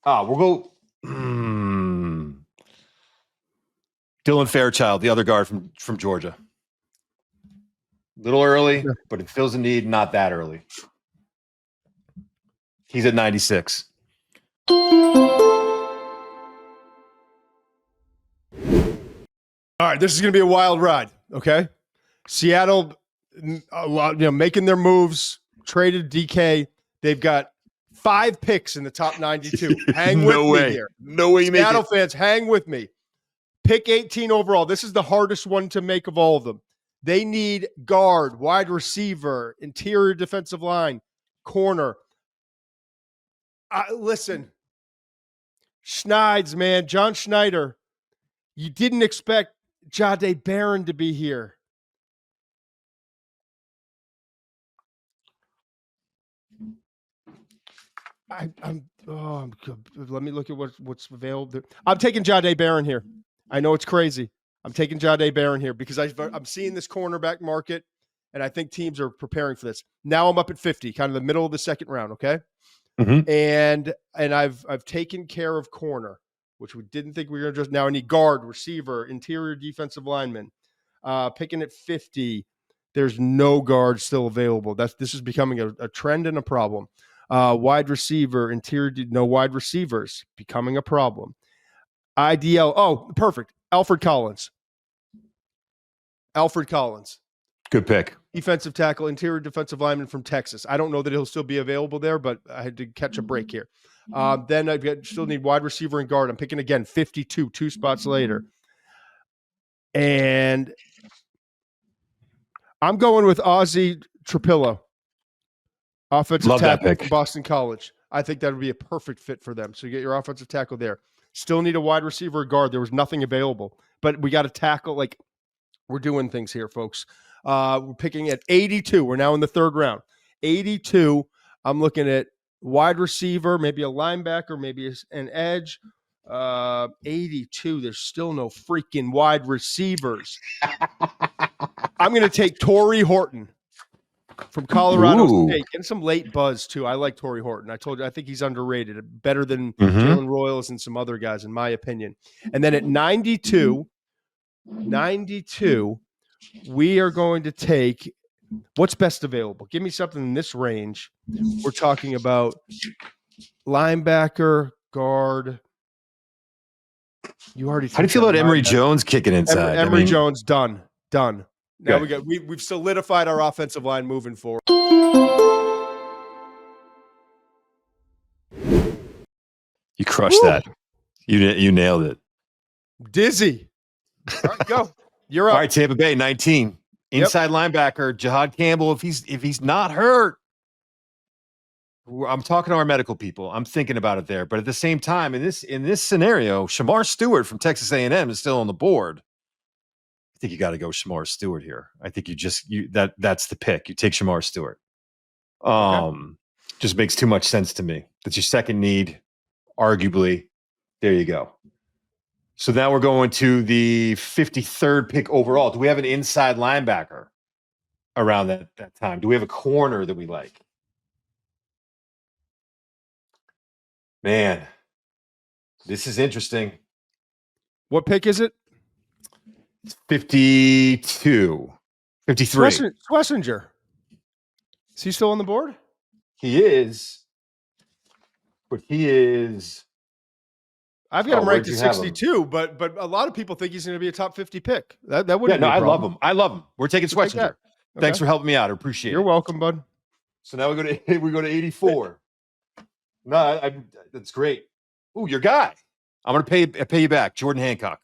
We'll go Dylan Fairchild, the other guard from Georgia. Little early, but it fills a need, not that early. He's at 96. All right, this is going to be a wild ride, okay? Seattle, making their moves, traded DK. They've got 5 picks in the top 92. Hang with me here. No way you make it. Seattle fans, hang with me. Pick 18 overall. This is the hardest one to make of all of them. They need guard, wide receiver, interior defensive line, corner. Listen, Schneid's, man, John Schneider. You didn't expect Jahdae Barron to be here. Let me look at what's available. I'm taking Jahdae Barron here. I know it's crazy. I'm taking Jahdae Barron here because I'm seeing this cornerback market, and I think teams are preparing for this. Now I'm up at 50, kind of the middle of the second round, okay? Mm-hmm. And I've taken care of corner, which we didn't think we were going to just. Now I need guard, receiver, interior defensive lineman. Picking at 50, there's no guard still available. This is becoming a trend and a problem. Wide receiver, no wide receivers, becoming a problem. IDL, oh, perfect. Alfred Collins. Good pick. Defensive tackle, interior defensive lineman from Texas. I don't know that he'll still be available there, but I had to catch a break here. Then I still need wide receiver and guard. I'm picking again, 52, 2 spots later. And I'm going with Ozzie Trapillo, offensive tackle from Boston College. I think that would be a perfect fit for them. So you get your offensive tackle there. Still need a wide receiver or guard. There was nothing available, but we got to tackle. Like, we're doing things here, folks. We're picking at 82. We're now in the third round. 82. I'm looking at wide receiver, maybe a linebacker, maybe an edge. 82. There's still no freaking wide receivers. I'm going to take Torrey Horton from Colorado State. Getting some late buzz, too. I like Torrey Horton. I told you, I think he's underrated. Better than Jalen Royals and some other guys, in my opinion. And then at 92, we are going to take what's best available. Give me something in this range. We're talking about linebacker, guard. You already. How do you feel about Emory Jones kicking inside? Emory Jones done. Now we've solidified our offensive line moving forward. You crushed that. You nailed it. Dizzy. All right, go. You're up. All right, Tampa Bay, 19. Inside linebacker, Jahad Campbell. If he's not hurt, I'm talking to our medical people. I'm thinking about it there. But at the same time, in this scenario, Shamar Stewart from Texas A&M is still on the board. I think you got to go Shamar Stewart here. I think that's the pick. You take Shamar Stewart. Just makes too much sense to me. That's your second need, arguably. There you go. So now we're going to the 53rd pick overall. Do we have an inside linebacker around that time? Do we have a corner that we like? Man, this is interesting. What pick is it? It's 52. 53. Schlesinger. Is he still on the board? He is. But he is. I've got him ranked at 62, but a lot of people think he's going to be a top 50 pick. That wouldn't be a problem. I love him. We're taking Schlesinger. Okay. Thanks for helping me out. I appreciate it. You're welcome, bud. So now we go to 84. No, that's great. Ooh, your guy. I'm going to pay you back. Jordan Hancock.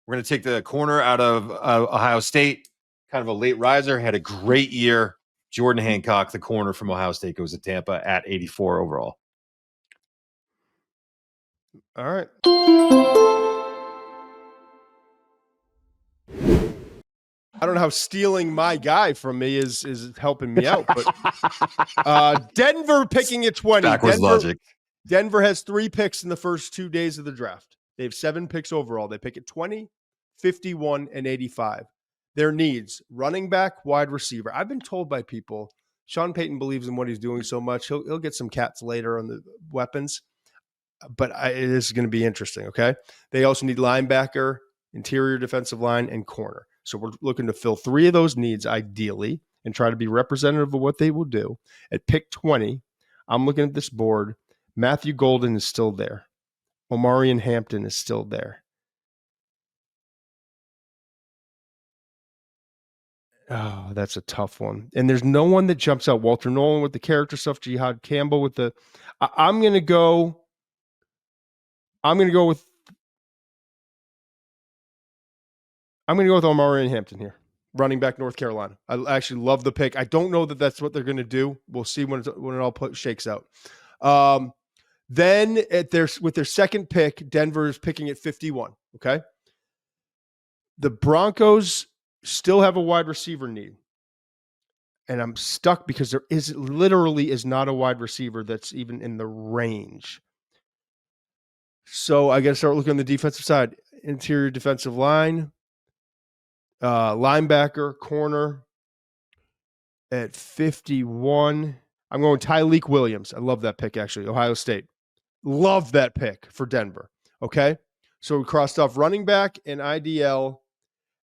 We're going to take the corner out of Ohio State. Kind of a late riser. Had a great year. Jordan Hancock, the corner from Ohio State, goes to Tampa at 84 overall. All right. I don't know how stealing my guy from me is helping me out, but Denver picking at 20. Backwards logic. Denver has 3 picks in the first 2 days of the draft. They have 7 picks overall. They pick at 20, 51, and 85. Their needs: running back, wide receiver. I've been told by people, Sean Payton believes in what he's doing so much, he'll get some cats later on the weapons. But this is going to be interesting, okay? They also need linebacker, interior defensive line, and corner. So we're looking to fill 3 of those needs ideally and try to be representative of what they will do. At pick 20, I'm looking at this board. Matthew Golden is still there. Omarion Hampton is still there. Oh, that's a tough one. And there's no one that jumps out. Walter Nolan with the character stuff, Jihad Campbell with the I'm going to go with Omarion Hampton here, running back, North Carolina. I actually love the pick. I don't know that that's what they're going to do. We'll see when it all shakes out. Then with their second pick, Denver is picking at 51. Okay, the Broncos still have a wide receiver need, and I'm stuck because there literally is not a wide receiver that's even in the range. So I got to start looking on the defensive side, interior defensive line. Linebacker, corner at 51. I'm going Tyleik Williams. I love that pick, actually. Ohio State. Love that pick for Denver. Okay. So we crossed off running back and IDL.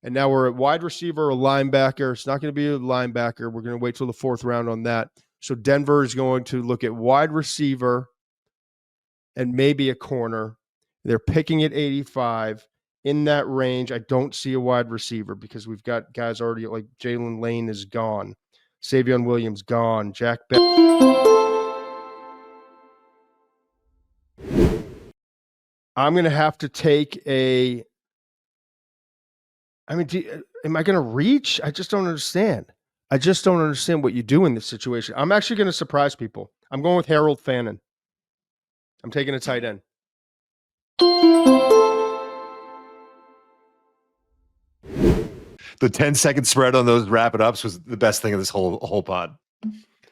And now we're at wide receiver or linebacker. It's not going to be a linebacker. We're going to wait till the 4th round on that. So Denver is going to look at wide receiver and maybe a corner. They're picking at 85. In that range, I don't see a wide receiver because we've got guys already like Jalen Lane is gone. Savion Williams gone. Jack Beck. I'm going to have to take am I going to reach? I just don't understand. I just don't understand what you do in this situation. I'm actually going to surprise people. I'm going with Harold Fannin. I'm taking a tight end. The 10-second spread on those wrap-it-ups was the best thing of this whole pod.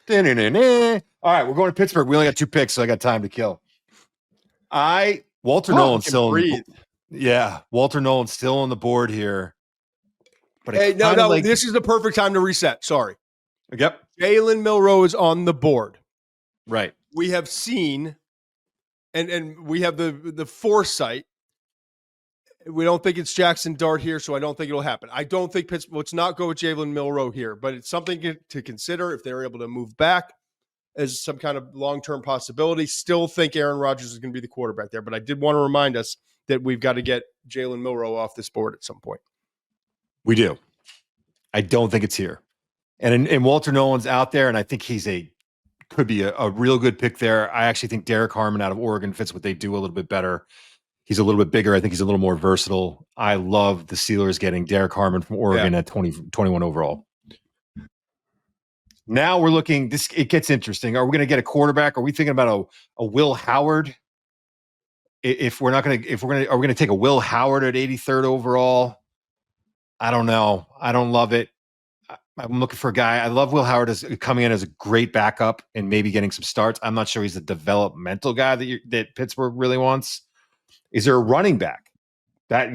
All right, we're going to Pittsburgh. We only got 2 picks, so I got time to kill. Walter Nolan's still Walter Nolan's still on the board here. But this is the perfect time to reset. Sorry. Yep. Jalen Milroe is on the board. Right. We have seen, and we have the foresight. We don't think it's Jackson Dart here, so I don't think it'll happen. I don't think Pittsburgh, let's not go with Jalen Milroe here, but it's something to consider if they're able to move back as some kind of long-term possibility. Still think Aaron Rodgers is going to be the quarterback there, but I did want to remind us that we've got to get Jalen Milroe off this board at some point. We do. I don't think it's here. And Walter Nolan's out there, and I think could be a real good pick there. I actually think Derek Harmon out of Oregon fits what they do a little bit better. He's a little bit bigger. I think he's a little more versatile. I love the Steelers getting Derek Harmon from Oregon at 21 overall. Now we're looking. It gets interesting. Are we going to get a quarterback? Are we thinking about a Will Howard? Are we going to take a Will Howard at 83rd overall? I don't know. I don't love it. I'm looking for a guy. I love Will Howard as coming in as a great backup and maybe getting some starts. I'm not sure he's the developmental guy that Pittsburgh really wants. Is there a running back that,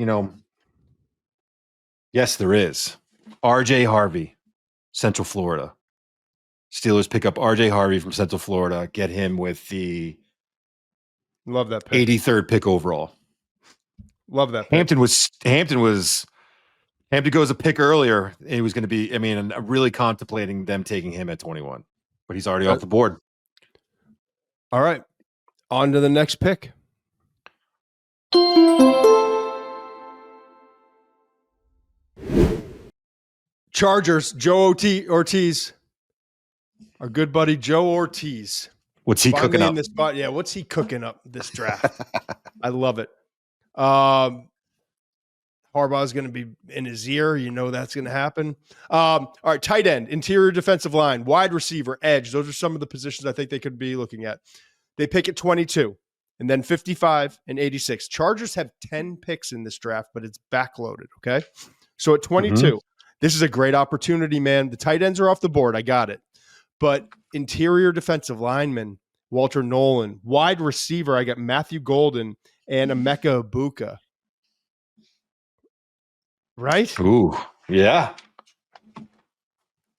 yes, there is. RJ Harvey, Central Florida. Steelers pick up RJ Harvey from Central Florida, get him with the love that pick. 83rd pick overall. Love that pick. Hampton goes a pick earlier. He was going to be, I'm really contemplating them taking him at 21, but he's already off the board. All right. On to the next pick. Chargers, Joe Ortiz. Our good buddy Joe Ortiz. What's he cooking Finally up? in this spot. Yeah, what's he cooking up this draft? I love it. Harbaugh's going to be in his ear. You know that's going to happen. All right, tight end, interior defensive line, wide receiver, edge. Those are some of the positions I think they could be looking at. They pick at 22 and then 55 and 86. Chargers have 10 picks in this draft, but it's backloaded, okay? So at 22, this is a great opportunity, man. The tight ends are off the board. I got it. But interior defensive lineman, Walter Nolan. Wide receiver, I got Matthew Golden and Emeka Ibuka. Right? Ooh, yeah.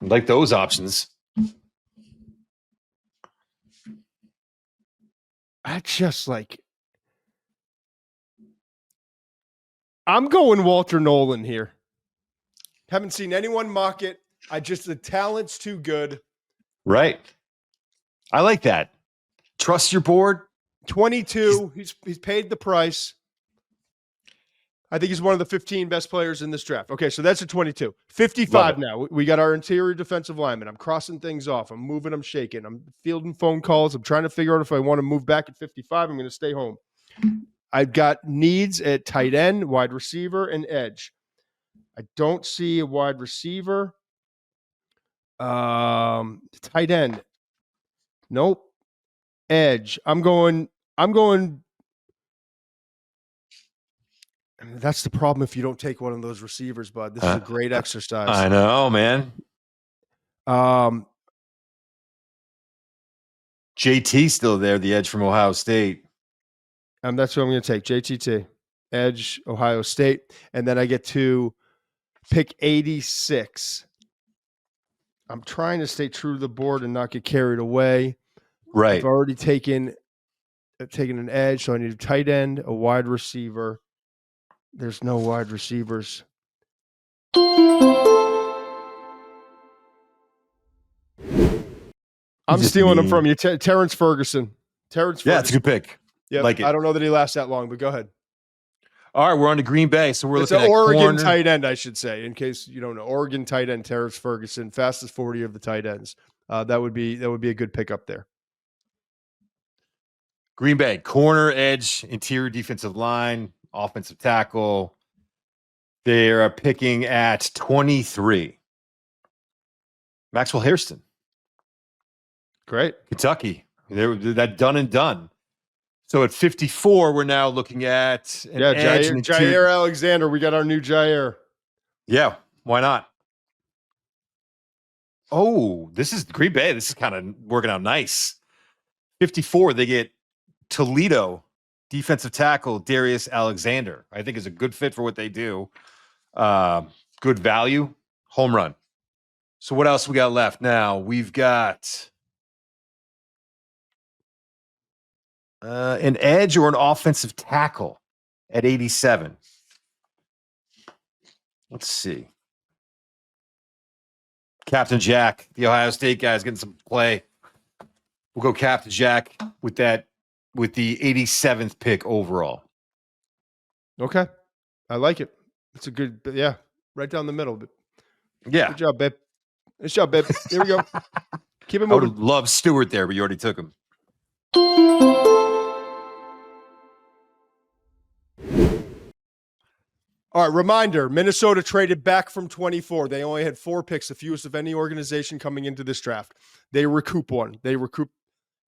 Like those options. I just like, I'm going Walter Nolan here. Haven't seen anyone mock it. The talent's too good. Right. I like that. Trust your board. 22. He's paid the price. I think he's one of the 15 best players in this draft. Okay, so that's a 22. 55 now. We got our interior defensive lineman. I'm crossing things off. I'm moving. I'm shaking. I'm fielding phone calls. I'm trying to figure out if I want to move back at 55. I'm going to stay home. I've got needs at tight end, wide receiver, and edge. I don't see a wide receiver. Tight end. Nope. Edge. I'm going. That's the problem if you don't take one of those receivers, bud. This is a great exercise. I know, man. JT's still there, the edge from Ohio State. That's what I'm going to take. JTT, edge, Ohio State. And then I get to pick 86. I'm trying to stay true to the board and not get carried away. Right. I've already taken an edge, so I need a tight end, a wide receiver. There's no wide receivers. I'm stealing them from you. Terrence Ferguson. Yeah, it's a good pick. Yeah, like it. I don't know that he lasts that long, but go ahead. All right, we're on to Green Bay. So we're looking at Oregon tight end, I should say, in case you don't know. Oregon tight end, Terrence Ferguson, fastest 40 of the tight ends. That would be a good pick up there. Green Bay, corner, edge, interior defensive line, offensive tackle. They are picking at 23. Maxwell Hairston. Great. Kentucky. They're that done and done. So at 54, we're now looking at Jair Alexander. We got our new Jair. Yeah, why not? Oh, this is Green Bay. This is kind of working out nice. 54, they get Toledo defensive tackle Darius Alexander. I think is a good fit for what they do. Good value, home run. So what else we got left now? We've got an edge or an offensive tackle at 87. Let's see. Captain Jack, the Ohio State guy, is getting some play. We'll go Captain Jack with the 87th pick overall. Okay. I like it. It's a good, yeah, right down the middle. Yeah. Good job, babe. Nice job, babe. Here we go. Keep it I would moving. have loved Stewart there, but you already took him. All right, reminder, Minnesota traded back from 24. They only had 4 picks, the fewest of any organization coming into this draft. They recoup one. They recoup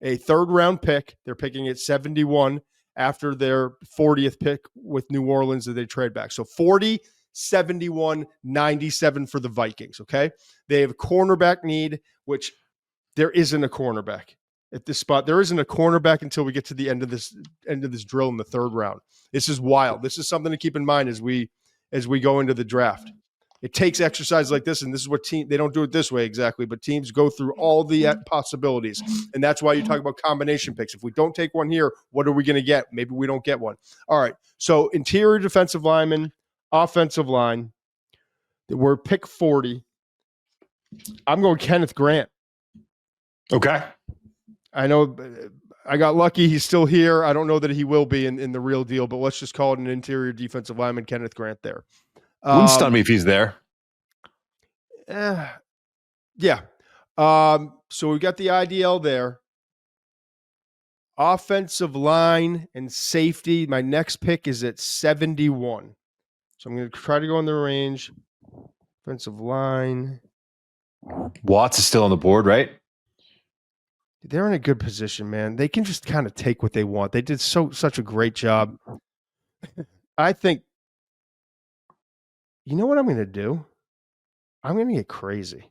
a third-round pick. They're picking at 71 after their 40th pick with New Orleans that they trade back. So 40, 71, 97 for the Vikings, okay? They have a cornerback need, which there isn't a cornerback at this spot. There isn't a cornerback until we get to the end of this drill in the third round. This is wild. This is something to keep in mind as we go into the draft. It takes exercise like this, and this is what they don't do it this way exactly, but teams go through all the possibilities, and that's why you talk about combination picks. If we don't take one here, what are we going to get? Maybe we don't get one. All right, so interior defensive lineman, offensive line, we're pick 40. I'm going Kenneth Grant. Okay. I know I got lucky. He's still here. I don't know that he will be in the real deal, but let's just call it an interior defensive lineman, Kenneth Grant there. Wouldn't stun me if he's there. Yeah. So we've got the IDL there. Offensive line and safety. My next pick is at 71. So I'm going to try to go in the range. Offensive line. Watts is still on the board, right? They're in a good position, man. They can just kind of take what they want. They did such a great job. I think, you know what I'm going to do? I'm going to get crazy.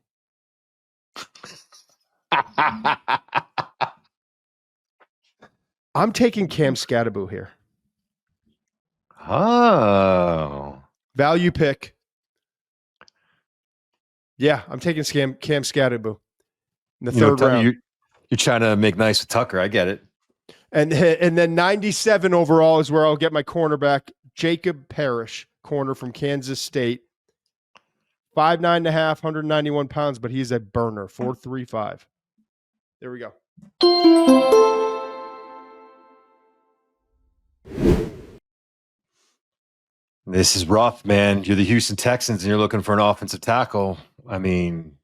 I'm taking Cam Scatterbo here. Oh. Value pick. Yeah, I'm taking Cam Scatterbo in the third round. You're trying to make nice with Tucker. I get it. And then 97 overall is where I'll get my cornerback, Jacob Parrish, corner from Kansas State. 5'9.5", 191 pounds, but he's a burner, 4.35. There we go. This is rough, man. You're the Houston Texans and you're looking for an offensive tackle. I mean,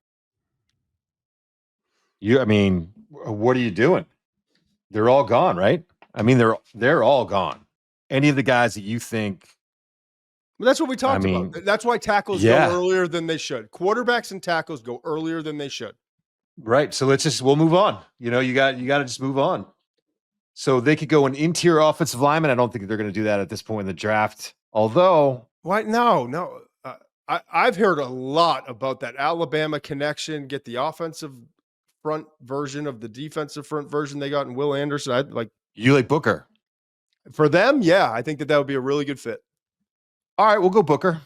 what are you doing? They're all gone, right? I mean, they're all gone. Any of the guys that you think. Well, that's what we talked about. That's why tackles go earlier than they should. Quarterbacks and tackles go earlier than they should. Right. So we'll move on. You got to just move on. So they could go an interior offensive lineman. I don't think they're going to do that at this point in the draft. Although, why? No. I've heard a lot about that Alabama connection. Get the offensive front version of the defensive front version they got in Will Anderson. You like Booker for them? Yeah, I think that would be a really good fit. All right, we'll go Booker.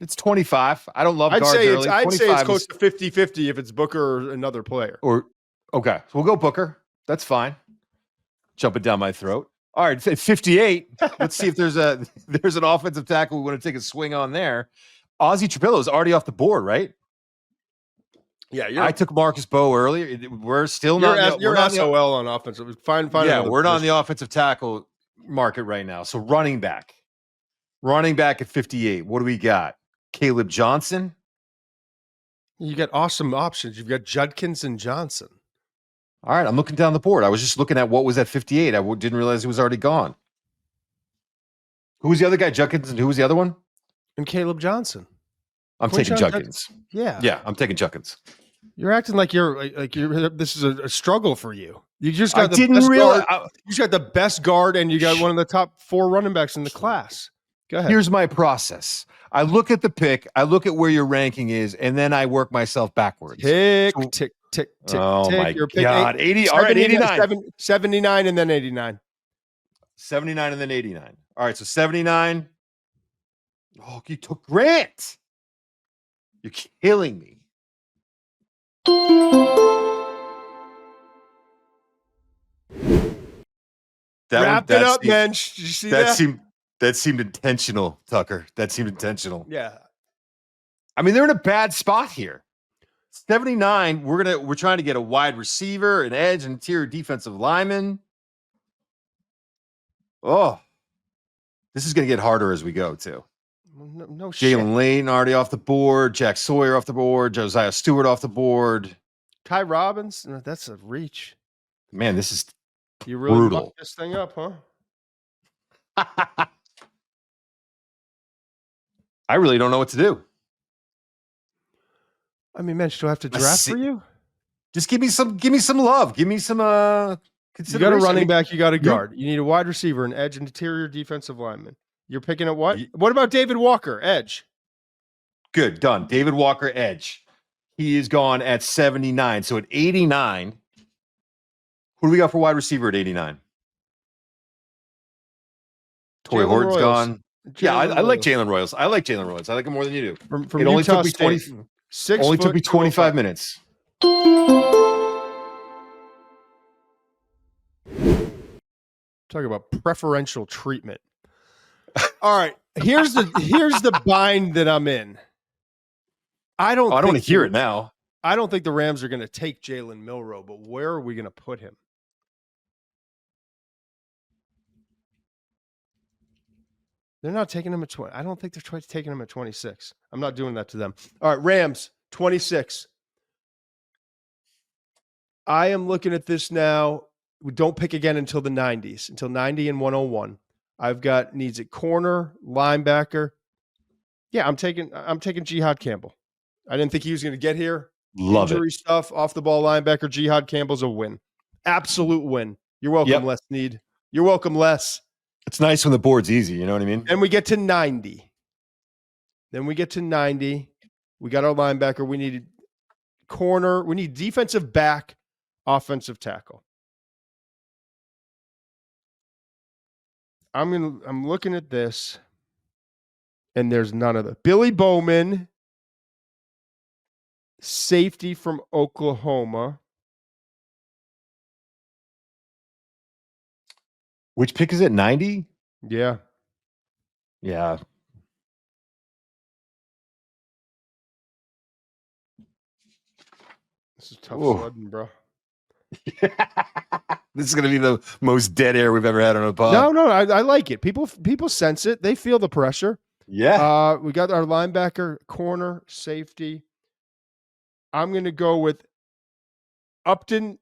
It's 25. I don't love guards early. I'd say it's close to 50-50 if it's Booker or another player. Okay, so we'll go Booker. That's fine. Jumping down my throat. All right, at 58, let's see if there's an offensive tackle we want to take a swing on there. Ozzie Trapillo is already off the board, right? Yeah, I took Marcus Bowe earlier. We're still you're SOL on offensive. Fine. Yeah, we're not on the offensive tackle market right now. So running back at 58. What do we got? Caleb Johnson. You got awesome options. You've got Judkins and Johnson. All right, I'm looking down the board. I was just looking at what was at 58. I didn't realize he was already gone. Who was the other guy? Judkins, and who was the other one? And Caleb Johnson. I'm taking Judkins. Yeah, I'm taking Judkins. You're acting like you're this is a struggle for you. You just got you just got the best guard, and you got one of the top 4 running backs in the class. Go ahead. Here's my process. I look at the pick, I look at where your ranking is, and then I work myself backwards. Tick. Oh my God. 80. All right, 89. 79 and then 89. 79 and then 89. All right, so 79. Oh, you took Grant. You're killing me. Wrap it up, man. Did you see that? That seemed intentional, Tucker. That seemed intentional. Yeah. I mean, they're in a bad spot here. 79, we're trying to get a wide receiver, an edge, an interior defensive lineman. Oh, this is going to get harder as we go, too. No shit. Jalen Lane already off the board. Jack Sawyer off the board. Josiah Stewart off the board. Ty Robbins, that's a reach. Man, this is you really brutal. Fucked this thing up, huh? I really don't know what to do. I mean, man, do I have to draft for you? Just give me some love. Give me some consideration. You got a running back, you got a guard. You need a wide receiver, an edge, and interior defensive lineman. You're picking at what? What about David Walker, edge? Good, done. David Walker, edge. He is gone at 79. So at 89, who do we got for wide receiver at 89? Toy Horton's gone. I like Jalen Royals. I like Jalen Royals. I like him more than you do. From only took me 25 minutes. Talk about preferential treatment. All right, here's the bind that I'm in. I don't want to hear it now. I don't think the Rams are going to take Jalen Milroe, but where are we going to put him? They're not taking him at 20. I don't think they're taking him at 26. I'm not doing that to them. All right, Rams, 26. I am looking at this now. we don't pick again until the 90s, until 90 and 101. I've got needs at corner, linebacker. Yeah, I'm taking Jihad Campbell. I didn't think he was going to get here. Love Injury it. stuff, off the ball linebacker, Jihad Campbell's a win. Absolute win. You're welcome, Les Need. You're welcome, Les. It's nice when the board's easy. You know what I mean? And we get to 90. Then we get to 90. We got our linebacker. We need corner. We need defensive back, offensive tackle. I'm looking at this, and there's none of it. Billy Bowman, safety from Oklahoma. Which pick is it? 90? Yeah. Yeah. This is tough sledding, bro. This is going to be the most dead air we've ever had on a pod. No, I like it. People sense it. They feel the pressure. Yeah. We got our linebacker, corner, safety. I'm going to go with Upton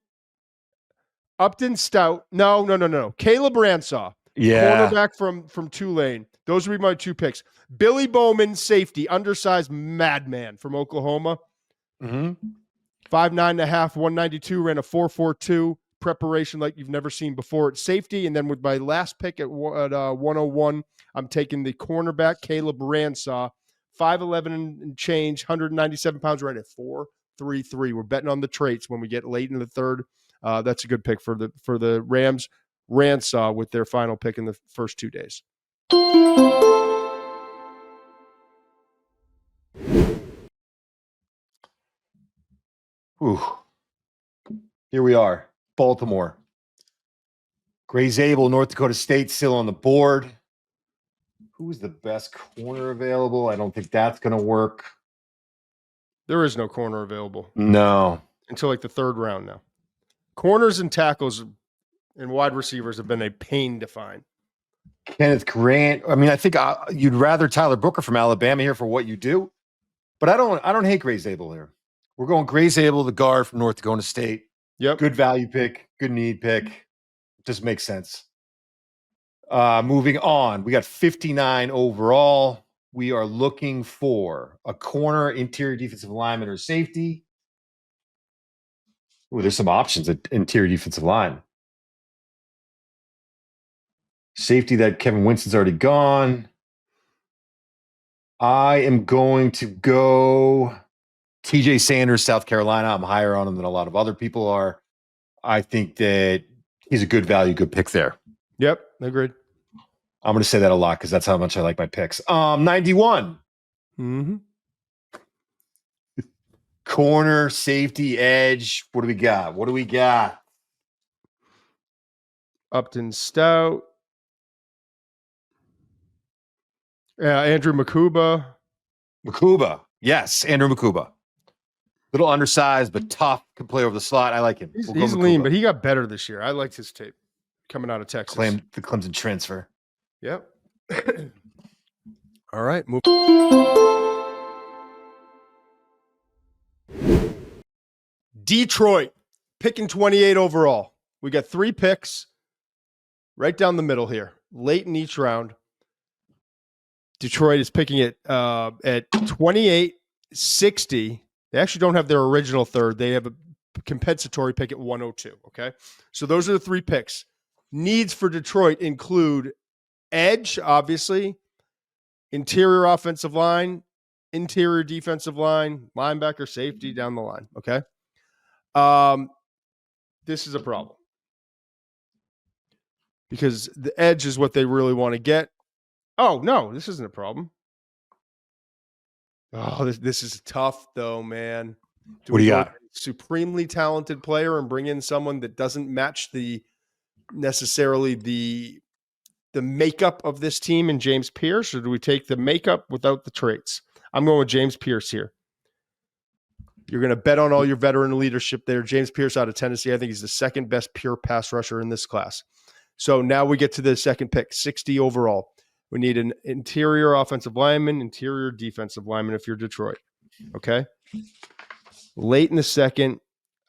Stout. No. Caleb Ransaw. Yeah. Cornerback from Tulane. Those would be my two picks. Billy Bowman, safety, undersized madman from Oklahoma. Mm-hmm. 5'9.5", 192, ran a 4.42. Preparation like you've never seen before at safety. And then with my last pick at 101, I'm taking the cornerback, Caleb Ransaw, 5'11 and change, 197 pounds, right at 4.33. We're betting on the traits when we get late in the third. That's a good pick for the Rams. Ransaw with their final pick in the first 2 days. Ooh. Here we are. Baltimore. Gray Zabel, North Dakota State, still on the board. Who's the best corner available? I don't think that's going to work. There is no corner available. No. Until like the third round now. Corners and tackles and wide receivers have been a pain to find. Kenneth Grant. I mean, I think you'd rather Tyler Booker from Alabama here for what you do. But I don't hate Gray Zabel here. We're going Gray Zabel, the guard from North Dakota State. Yep. Good value pick, good need pick. Just makes sense. Moving on, we got 59 overall. We are looking for a corner, interior defensive lineman, or safety. Ooh, there's some options at interior defensive line. Safety that Kevin Winston's already gone. I am going to go TJ Sanders, South Carolina. I'm higher on him than a lot of other people are. I think that he's a good value, good pick there. Yep, agreed. I'm going to say that a lot because that's how much I like my picks. 91. Mm-hmm. Corner, safety, edge. What do we got? Upton Stout. Andrew Makuba. Yes, Andrew Makuba. Little undersized, but tough. Can play over the slot. I like him. He's lean, but he got better this year. I liked his tape coming out of Texas. The Clemson transfer. Yep. All right. Move. Detroit, picking 28 overall. We got 3 picks right down the middle here, late in each round. Detroit is picking it at 28, 60. They actually don't have their original third. They have a compensatory pick at 102. Okay. So those are the 3 picks. Needs for Detroit include edge, obviously, interior offensive line, interior defensive line, linebacker, safety down the line. Okay. This is a problem because the edge is what they really want to get. Oh, no, this isn't a problem. Oh, this is tough, though, man. What do you got? Supremely talented player and bring in someone that doesn't match necessarily the makeup of this team in James Pierce, or do we take the makeup without the traits? I'm going with James Pierce here. You're going to bet on all your veteran leadership there. James Pierce out of Tennessee. I think he's the second best pure pass rusher in this class. So now we get to the second pick, 60 overall. We need an interior offensive lineman, interior defensive lineman if you're Detroit. Okay. Late in the second,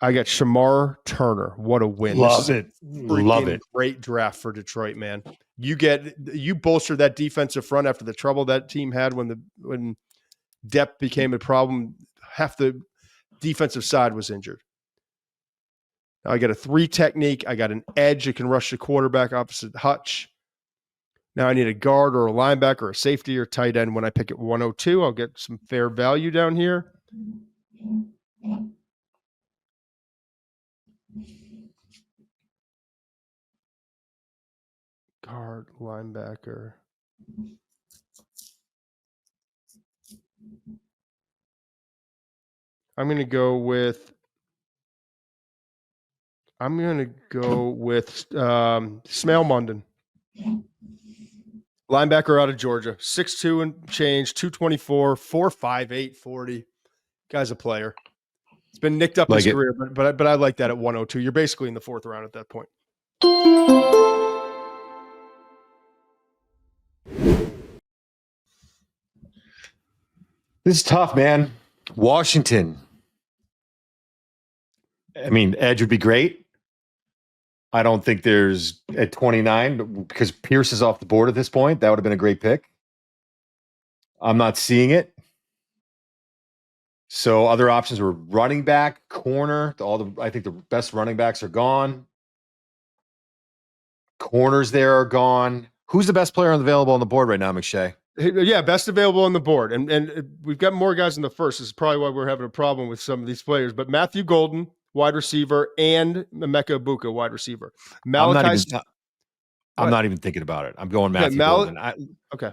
I got Shamar Turner. What a win. Love it. Love it. Great draft for Detroit, man. You bolster that defensive front after the trouble that team had when depth became a problem. Half the defensive side was injured. Now I got a 3 technique. I got an edge that can rush the quarterback opposite Hutch. Now I need a guard or a linebacker or a safety or tight end. When I pick at 102, I'll get some fair value down here. Guard, linebacker. I'm going to go with Smale Munden. Linebacker out of Georgia. 6'2" and change, 224, 4'5", 40. Guy's a player. It's been nicked up his career, but I like that at 102. You're basically in the 4th round at that point. This is tough, man. Washington. I mean, edge would be great. I don't think there's at 29 because Pierce is off the board at this point. That would have been a great pick. I'm not seeing it. So other options were running back, corner. I think the best running backs are gone. Corners there are gone. Who's the best player available on the board right now, McShay? Yeah, best available on the board. And we've got more guys in the first. This is probably why we're having a problem with some of these players. But Matthew Golden, wide receiver, and Emeka Ibuka, wide receiver. I'm not even thinking about it. I'm going Matthew Golden. Okay.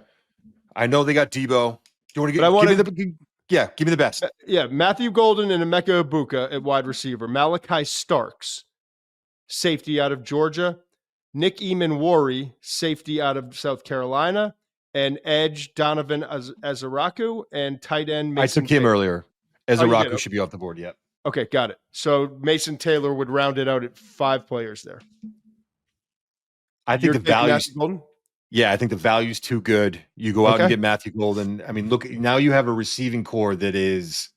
I know they got Debo. Do you want to give me the best. Yeah, Matthew Golden and Emeka Ibuka at wide receiver. Malachi Starks, safety out of Georgia. Nick Eamon-Wari, safety out of South Carolina. And edge Donovan Azaraku and tight end Mason I took him Taylor. earlier. Azaraku should be off the board yet. Okay, got it. So Mason Taylor would round it out at 5 players there. I think the value. Yeah, I think the value's too good. You go out and get Matthew Golden. I mean, look, now you have a receiving core that is,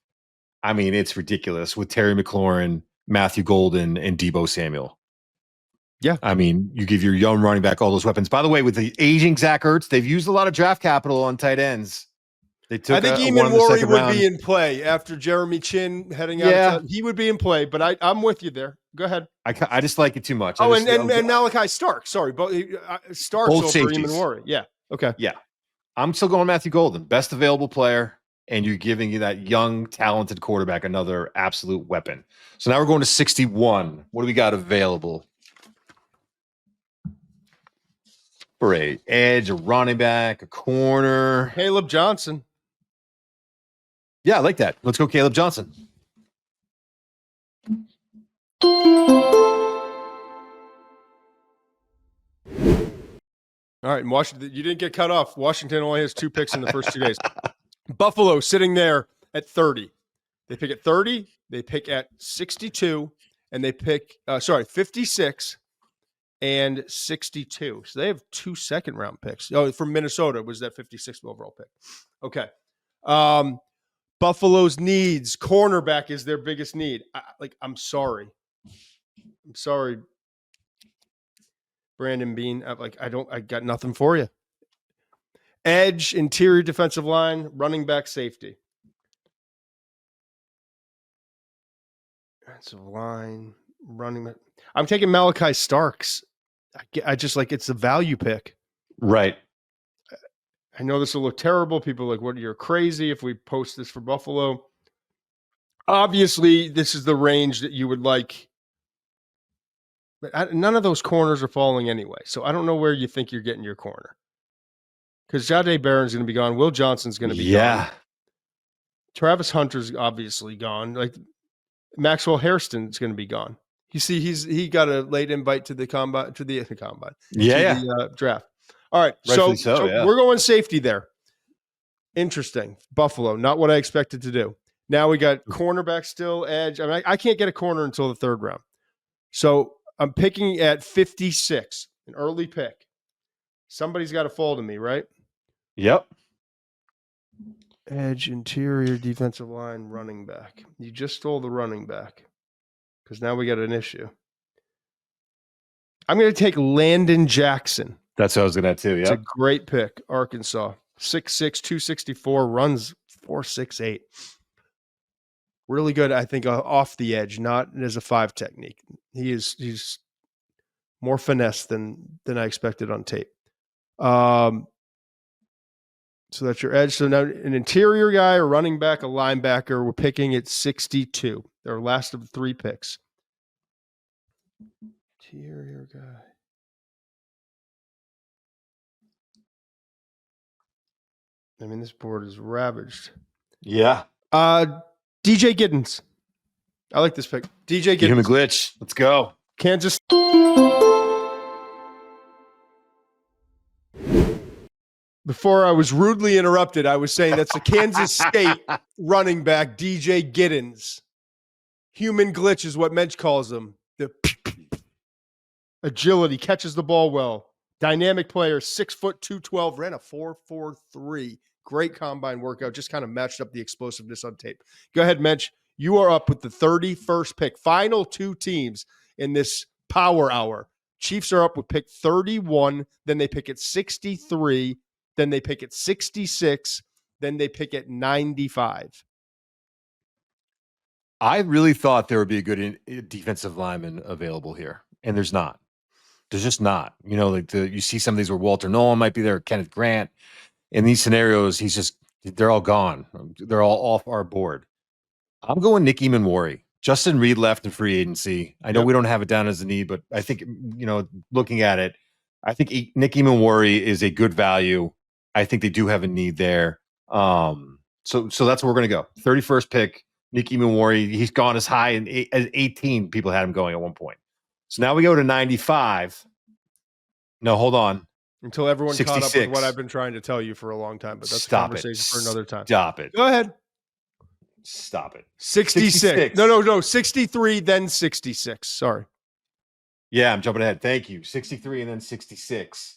I mean, it's ridiculous with Terry McLaurin, Matthew Golden, and Debo Samuel. Yeah. I mean, you give your young running back all those weapons. By the way, with the aging Zach Ertz, they've used a lot of draft capital on tight ends. I think Eamon-Wari would be in play after Jeremy Chin heading out. Yeah. He would be in play, but I'm with you there. Go ahead. I just like it too much. And Malachi Starks. Sorry, Starks over Eamon-Wari. Yeah. Okay. Yeah. I'm still going Matthew Golden, best available player, and you're giving you that young, talented quarterback another absolute weapon. So now we're going to 61. What do we got available? For a edge, a running back, a corner. Caleb Johnson. Yeah, I like that. Let's go Caleb Johnson. All right, and Washington, you didn't get cut off. Washington only has 2 picks in the first 2 days. Buffalo sitting there at 30. They pick at 30, they pick at 62, and they pick 56 and 62. So they have 2 second-round picks. Oh, from Minnesota was that 56th overall pick. Okay. Buffalo's needs, cornerback is their biggest need. I'm sorry. Brandon Bean, I got nothing for you. Edge, interior defensive line, running back, safety. Defensive line, running back. I'm taking Malachi Starks. I just it's a value pick. Right. I know this will look terrible. People are like, what, you're crazy if we post this for Buffalo. Obviously, this is the range that you would like. But none of those corners are falling anyway. So I don't know where you think you're getting your corner. Because Jahdae Barron's going to be gone. Will Johnson's going to be gone. Travis Hunter's obviously gone. Maxwell Hairston's going to be gone. You see, he got a late invite to the combine. The draft. All right. So we're going safety there. Interesting. Buffalo, not what I expected to do. Now we got cornerback still, edge. I mean, I can't get a corner until the 3rd round. So I'm picking at 56, an early pick. Somebody's got to fall to me, right? Yep. Edge, interior, defensive line, running back. You just stole the running back. because now we got an issue. I'm going to take Landon Jackson. That's what I was going to too. It's Yeah. a great pick. Arkansas, 6'6", 264, runs 4.68. Really good, I think, off the edge, not as a 5 technique. He's more finesse than I expected on tape. So that's your edge. So now an interior guy, a running back, a linebacker. We're picking at 62. Their last of 3 picks. Interior guy. I mean, this board is ravaged. Yeah. DJ Giddens. I like this pick. DJ Giddens. Human glitch. Let's go. Kansas. Before I was rudely interrupted, I was saying that's the Kansas State running back, DJ Giddens. Human glitch is what Mensch calls him. The agility, catches the ball well. Dynamic player, 6 foot 212, ran a 4.43. Great combine workout, just kind of matched up the explosiveness on tape. Go ahead, Mensch. You are up with the 31st pick. Final 2 teams in this power hour. Chiefs are up with pick 31, then they pick at 63, then they pick at 66, then they pick at 95. I really thought there would be a good defensive lineman available here, and there's not. There's just not. You know, like you see some of these where Walter Nolan might be there, Kenneth Grant. In these scenarios, they're all gone. They're all off our board. I'm going Nick Eamon-Warry. Justin Reed left in free agency. I know we don't have it down as a need, but I think, looking at it, I think Nick Eamon-Warry is a good value. I think they do have a need there. So that's where we're going to go. 31st pick, Nick Eamon-Warry. He's gone as high as 18 people had him going at one point. So now we go to 95. No, hold on. Until everyone 66. caught up with what I've been trying to tell you for a long time, but that's a conversation for another time. Stop it. Go ahead. Stop it. 66. No. 63, then 66. Sorry. Yeah, I'm jumping ahead. Thank you. 63 and then 66.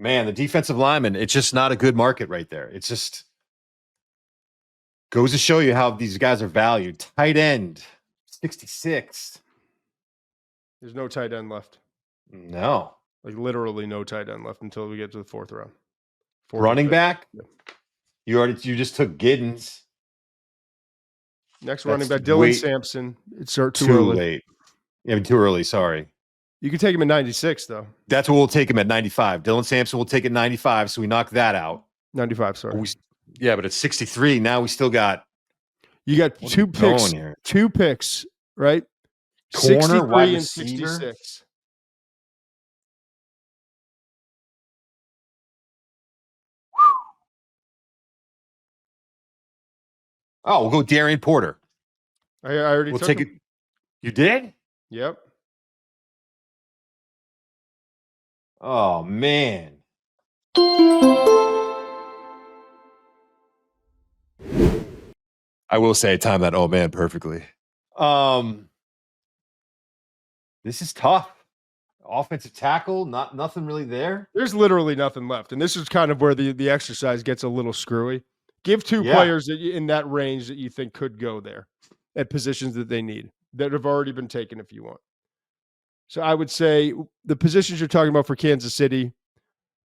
Man, the defensive lineman, it's just not a good market right there. It's just goes to show you how these guys are valued. Tight end, 66. There's no tight end left. No. Like literally no tight end left until we get to the 4th round. Running back? Yeah. You just took Giddens. Next running back, Dylan Sampson. It's too early. Late. Yeah, too early. Sorry. You can take him at 96, though. That's what we'll take him at 95. Dylan Sampson will take it 95, so we knock that out. 95, sorry. But at 63, now we still got. You got 2 picks. 2 picks, right? Corner, wide and receiver. 66. Oh, we'll go Darian Porter. I already took him. You did? Yep. Oh, man. I will say I timed that man perfectly. This is tough. Offensive tackle, nothing really there. There's literally nothing left. And this is kind of where the exercise gets a little screwy. Give 2 players in that range that you think could go there at positions that they need that have already been taken if you want. So I would say the positions you're talking about for Kansas City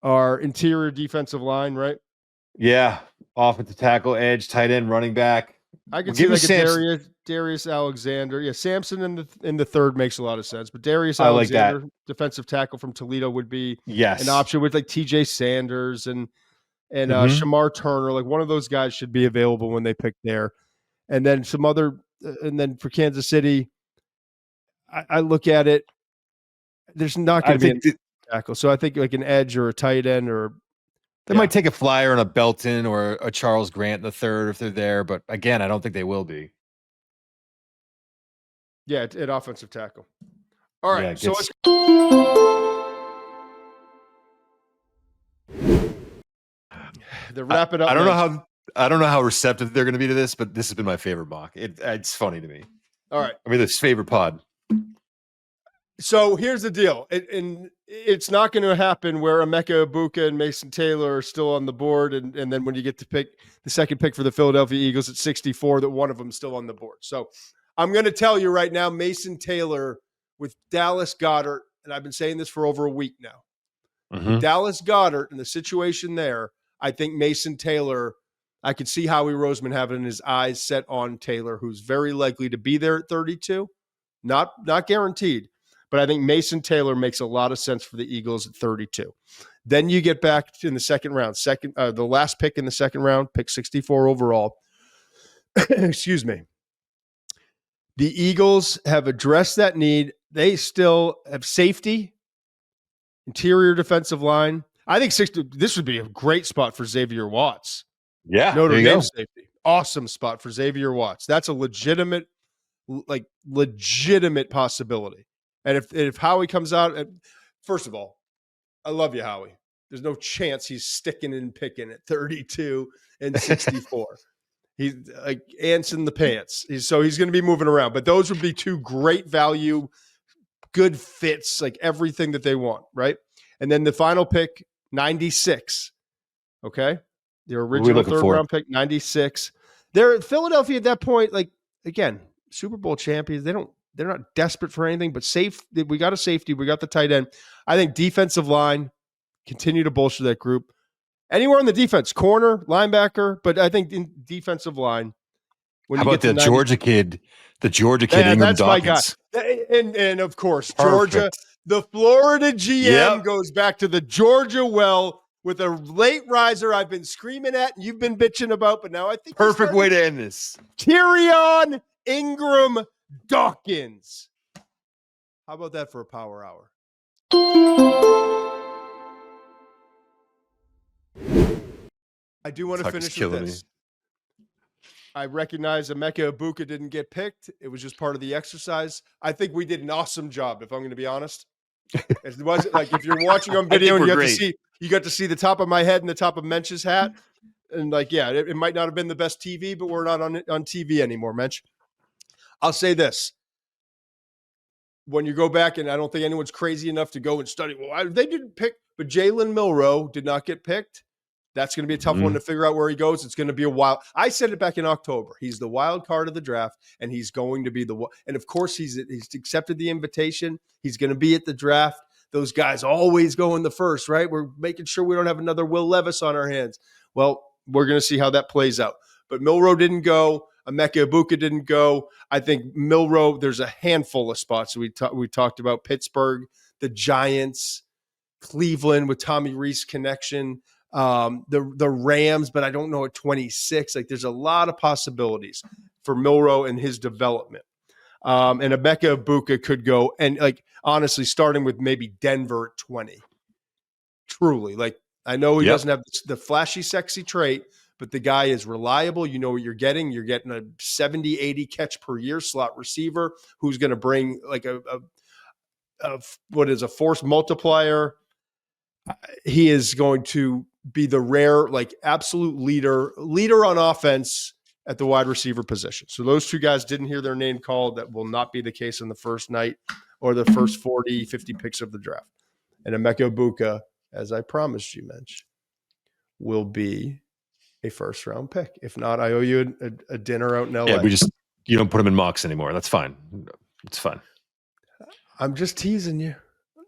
are interior defensive line, right? Yeah. Offensive tackle, edge, tight end, running back. I can see like a Darius Alexander. Yeah, Sampson in the 3rd makes a lot of sense. But Darius Alexander, like defensive tackle from Toledo, would be an option with like TJ Sanders and Shamar Turner. Like one of those guys should be available when they pick there. And then some other and then for Kansas City, I look at it. There's not going to be a tackle. So I think like an edge or a tight end or they might take a flyer on a Belton or a Charles Grant in the 3rd if they're there. But again, I don't think they will be. Yeah, at offensive tackle. All right. Yeah, so let's wrap it up. I don't know how receptive they're going to be to this, but this has been my favorite mock. It's funny to me. All right. I mean, this favorite pod. So here's the deal. And it's not going to happen where Emeka Egbuka and Mason Taylor are still on the board. And then when you get to pick the second pick for the Philadelphia Eagles at 64, that one of them is still on the board. So I'm going to tell you right now, Mason Taylor with Dallas Goedert, and I've been saying this for over a week now, with Dallas Goedert and the situation there, I think Mason Taylor, I could see Howie Roseman having his eyes set on Taylor, who's very likely to be there at 32. Not guaranteed, but I think Mason Taylor makes a lot of sense for the Eagles at 32. Then you get back in the second round, the last pick in the second round, pick 64 overall. Excuse me. The Eagles have addressed that need. They still have safety, interior defensive line. I think this would be a great spot for Xavier Watts. Yeah, Notre Dame safety. Awesome spot for Xavier Watts. That's a legitimate possibility. And if Howie comes out, first of all, I love you, Howie. There's no chance he's sticking and picking at 32 and 64. He's like ants in the pants. He's going to be moving around. But those would be two great value, good fits, like everything that they want, right? And then the final pick, 96. Okay? Their original third-round pick, 96. They're Philadelphia at that point, like, again, Super Bowl champions. They're not desperate for anything, but safe. We got a safety. We got the tight end. I think defensive line, continue to bolster that group. Anywhere on the defense, corner, linebacker, but I think in defensive line. How about the Georgia kid? The Georgia kid, Ingram that's Dawkins. My guy. And of course, Georgia. The Florida GM goes back to the Georgia well with a late riser I've been screaming at and you've been bitching about, but now I think perfect way to end this. Tyrion Ingram Dawkins. How about that for a power hour? I do want to finish with this. I recognize Emeka Egbuka didn't get picked. It was just part of the exercise. I think we did an awesome job, if I'm going to be honest. It wasn't like if you're watching on video and you got to see the top of my head and the top of Mensch's hat. And like, yeah, it might not have been the best TV, but we're not on TV anymore, Mensch. I'll say this. When you go back, and I don't think anyone's crazy enough to go and study, they didn't pick, but Jalen Milroe did not get picked. That's going to be a tough one to figure out where he goes. It's going to be a wild. I said it back in October. He's the wild card of the draft, and he's going to be and of course he's accepted the invitation. He's going to be at the draft. Those guys always go in the first, right? We're making sure we don't have another Will Levis on our hands. Well, we're going to see how that plays out. But Milroe didn't go. Emeka Egbuka didn't go. I think Milroe, there's a handful of spots. We talked about Pittsburgh, the Giants, Cleveland with Tommy Reese connection, the Rams, but I don't know at 26. Like there's a lot of possibilities for Milroe and his development. And Emeka Egbuka could go, and like honestly, starting with maybe Denver at 20. Truly, like I know he doesn't have the flashy, sexy trait, but the guy is reliable. You know what you're getting. You're getting a 70, 80 catch per year slot receiver who's going to bring like a force multiplier. He is going to be the rare, like absolute leader on offense at the wide receiver position. So those two guys didn't hear their name called. That will not be the case on the first night or the first 40, 50 picks of the draft. And Emeka Egbuka, as I promised you, Mensch, will be a first round pick. If not, I owe you a dinner out in LA. Yeah, you don't put him in mocks anymore. That's fine. It's fine. I'm just teasing you.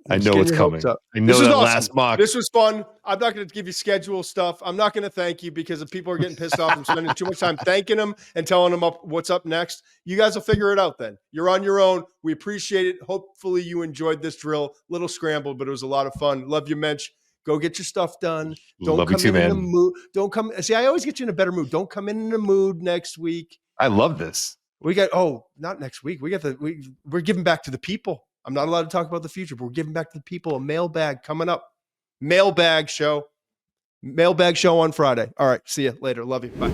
I know it's coming. I know that awesome. Last mock. This was fun. I'm not going to give you schedule stuff. I'm not going to thank you because if people are getting pissed off, I'm spending too much time thanking them and telling them what's up next. You guys will figure it out then. You're on your own. We appreciate it. Hopefully you enjoyed this drill. Little scrambled, but it was a lot of fun. Love you, Mensch. Go get your stuff done. Don't Love come you too, in man. the mood. Don't come. See, I always get you in a better mood. Don't come in the mood next week. I love this. We got not next week. We're giving back to the people. I'm not allowed to talk about the future, but we're giving back to the people. A mailbag coming up. Mailbag show on Friday. All right. See you later. Love you. Bye.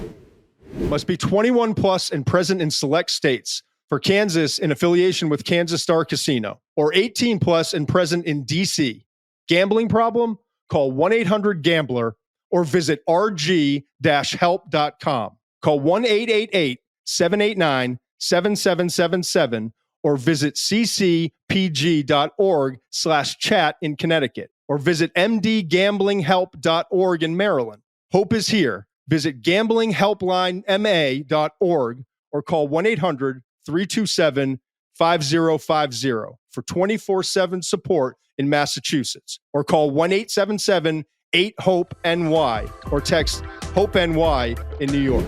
Must be 21 plus and present in select states. For Kansas, in affiliation with Kansas Star Casino, or 18 plus and present in DC. Gambling problem? Call 1-800-GAMBLER or visit rg-help.com. Call 1-888-789-7777 or visit ccpg.org/chat in Connecticut, or visit mdgamblinghelp.org in Maryland. Hope is here. Visit gamblinghelplinema.org or call 1-800-327-5050 for 24/7 support in Massachusetts, or call 1-877-8-HOPE-NY or text HOPE-NY in New York.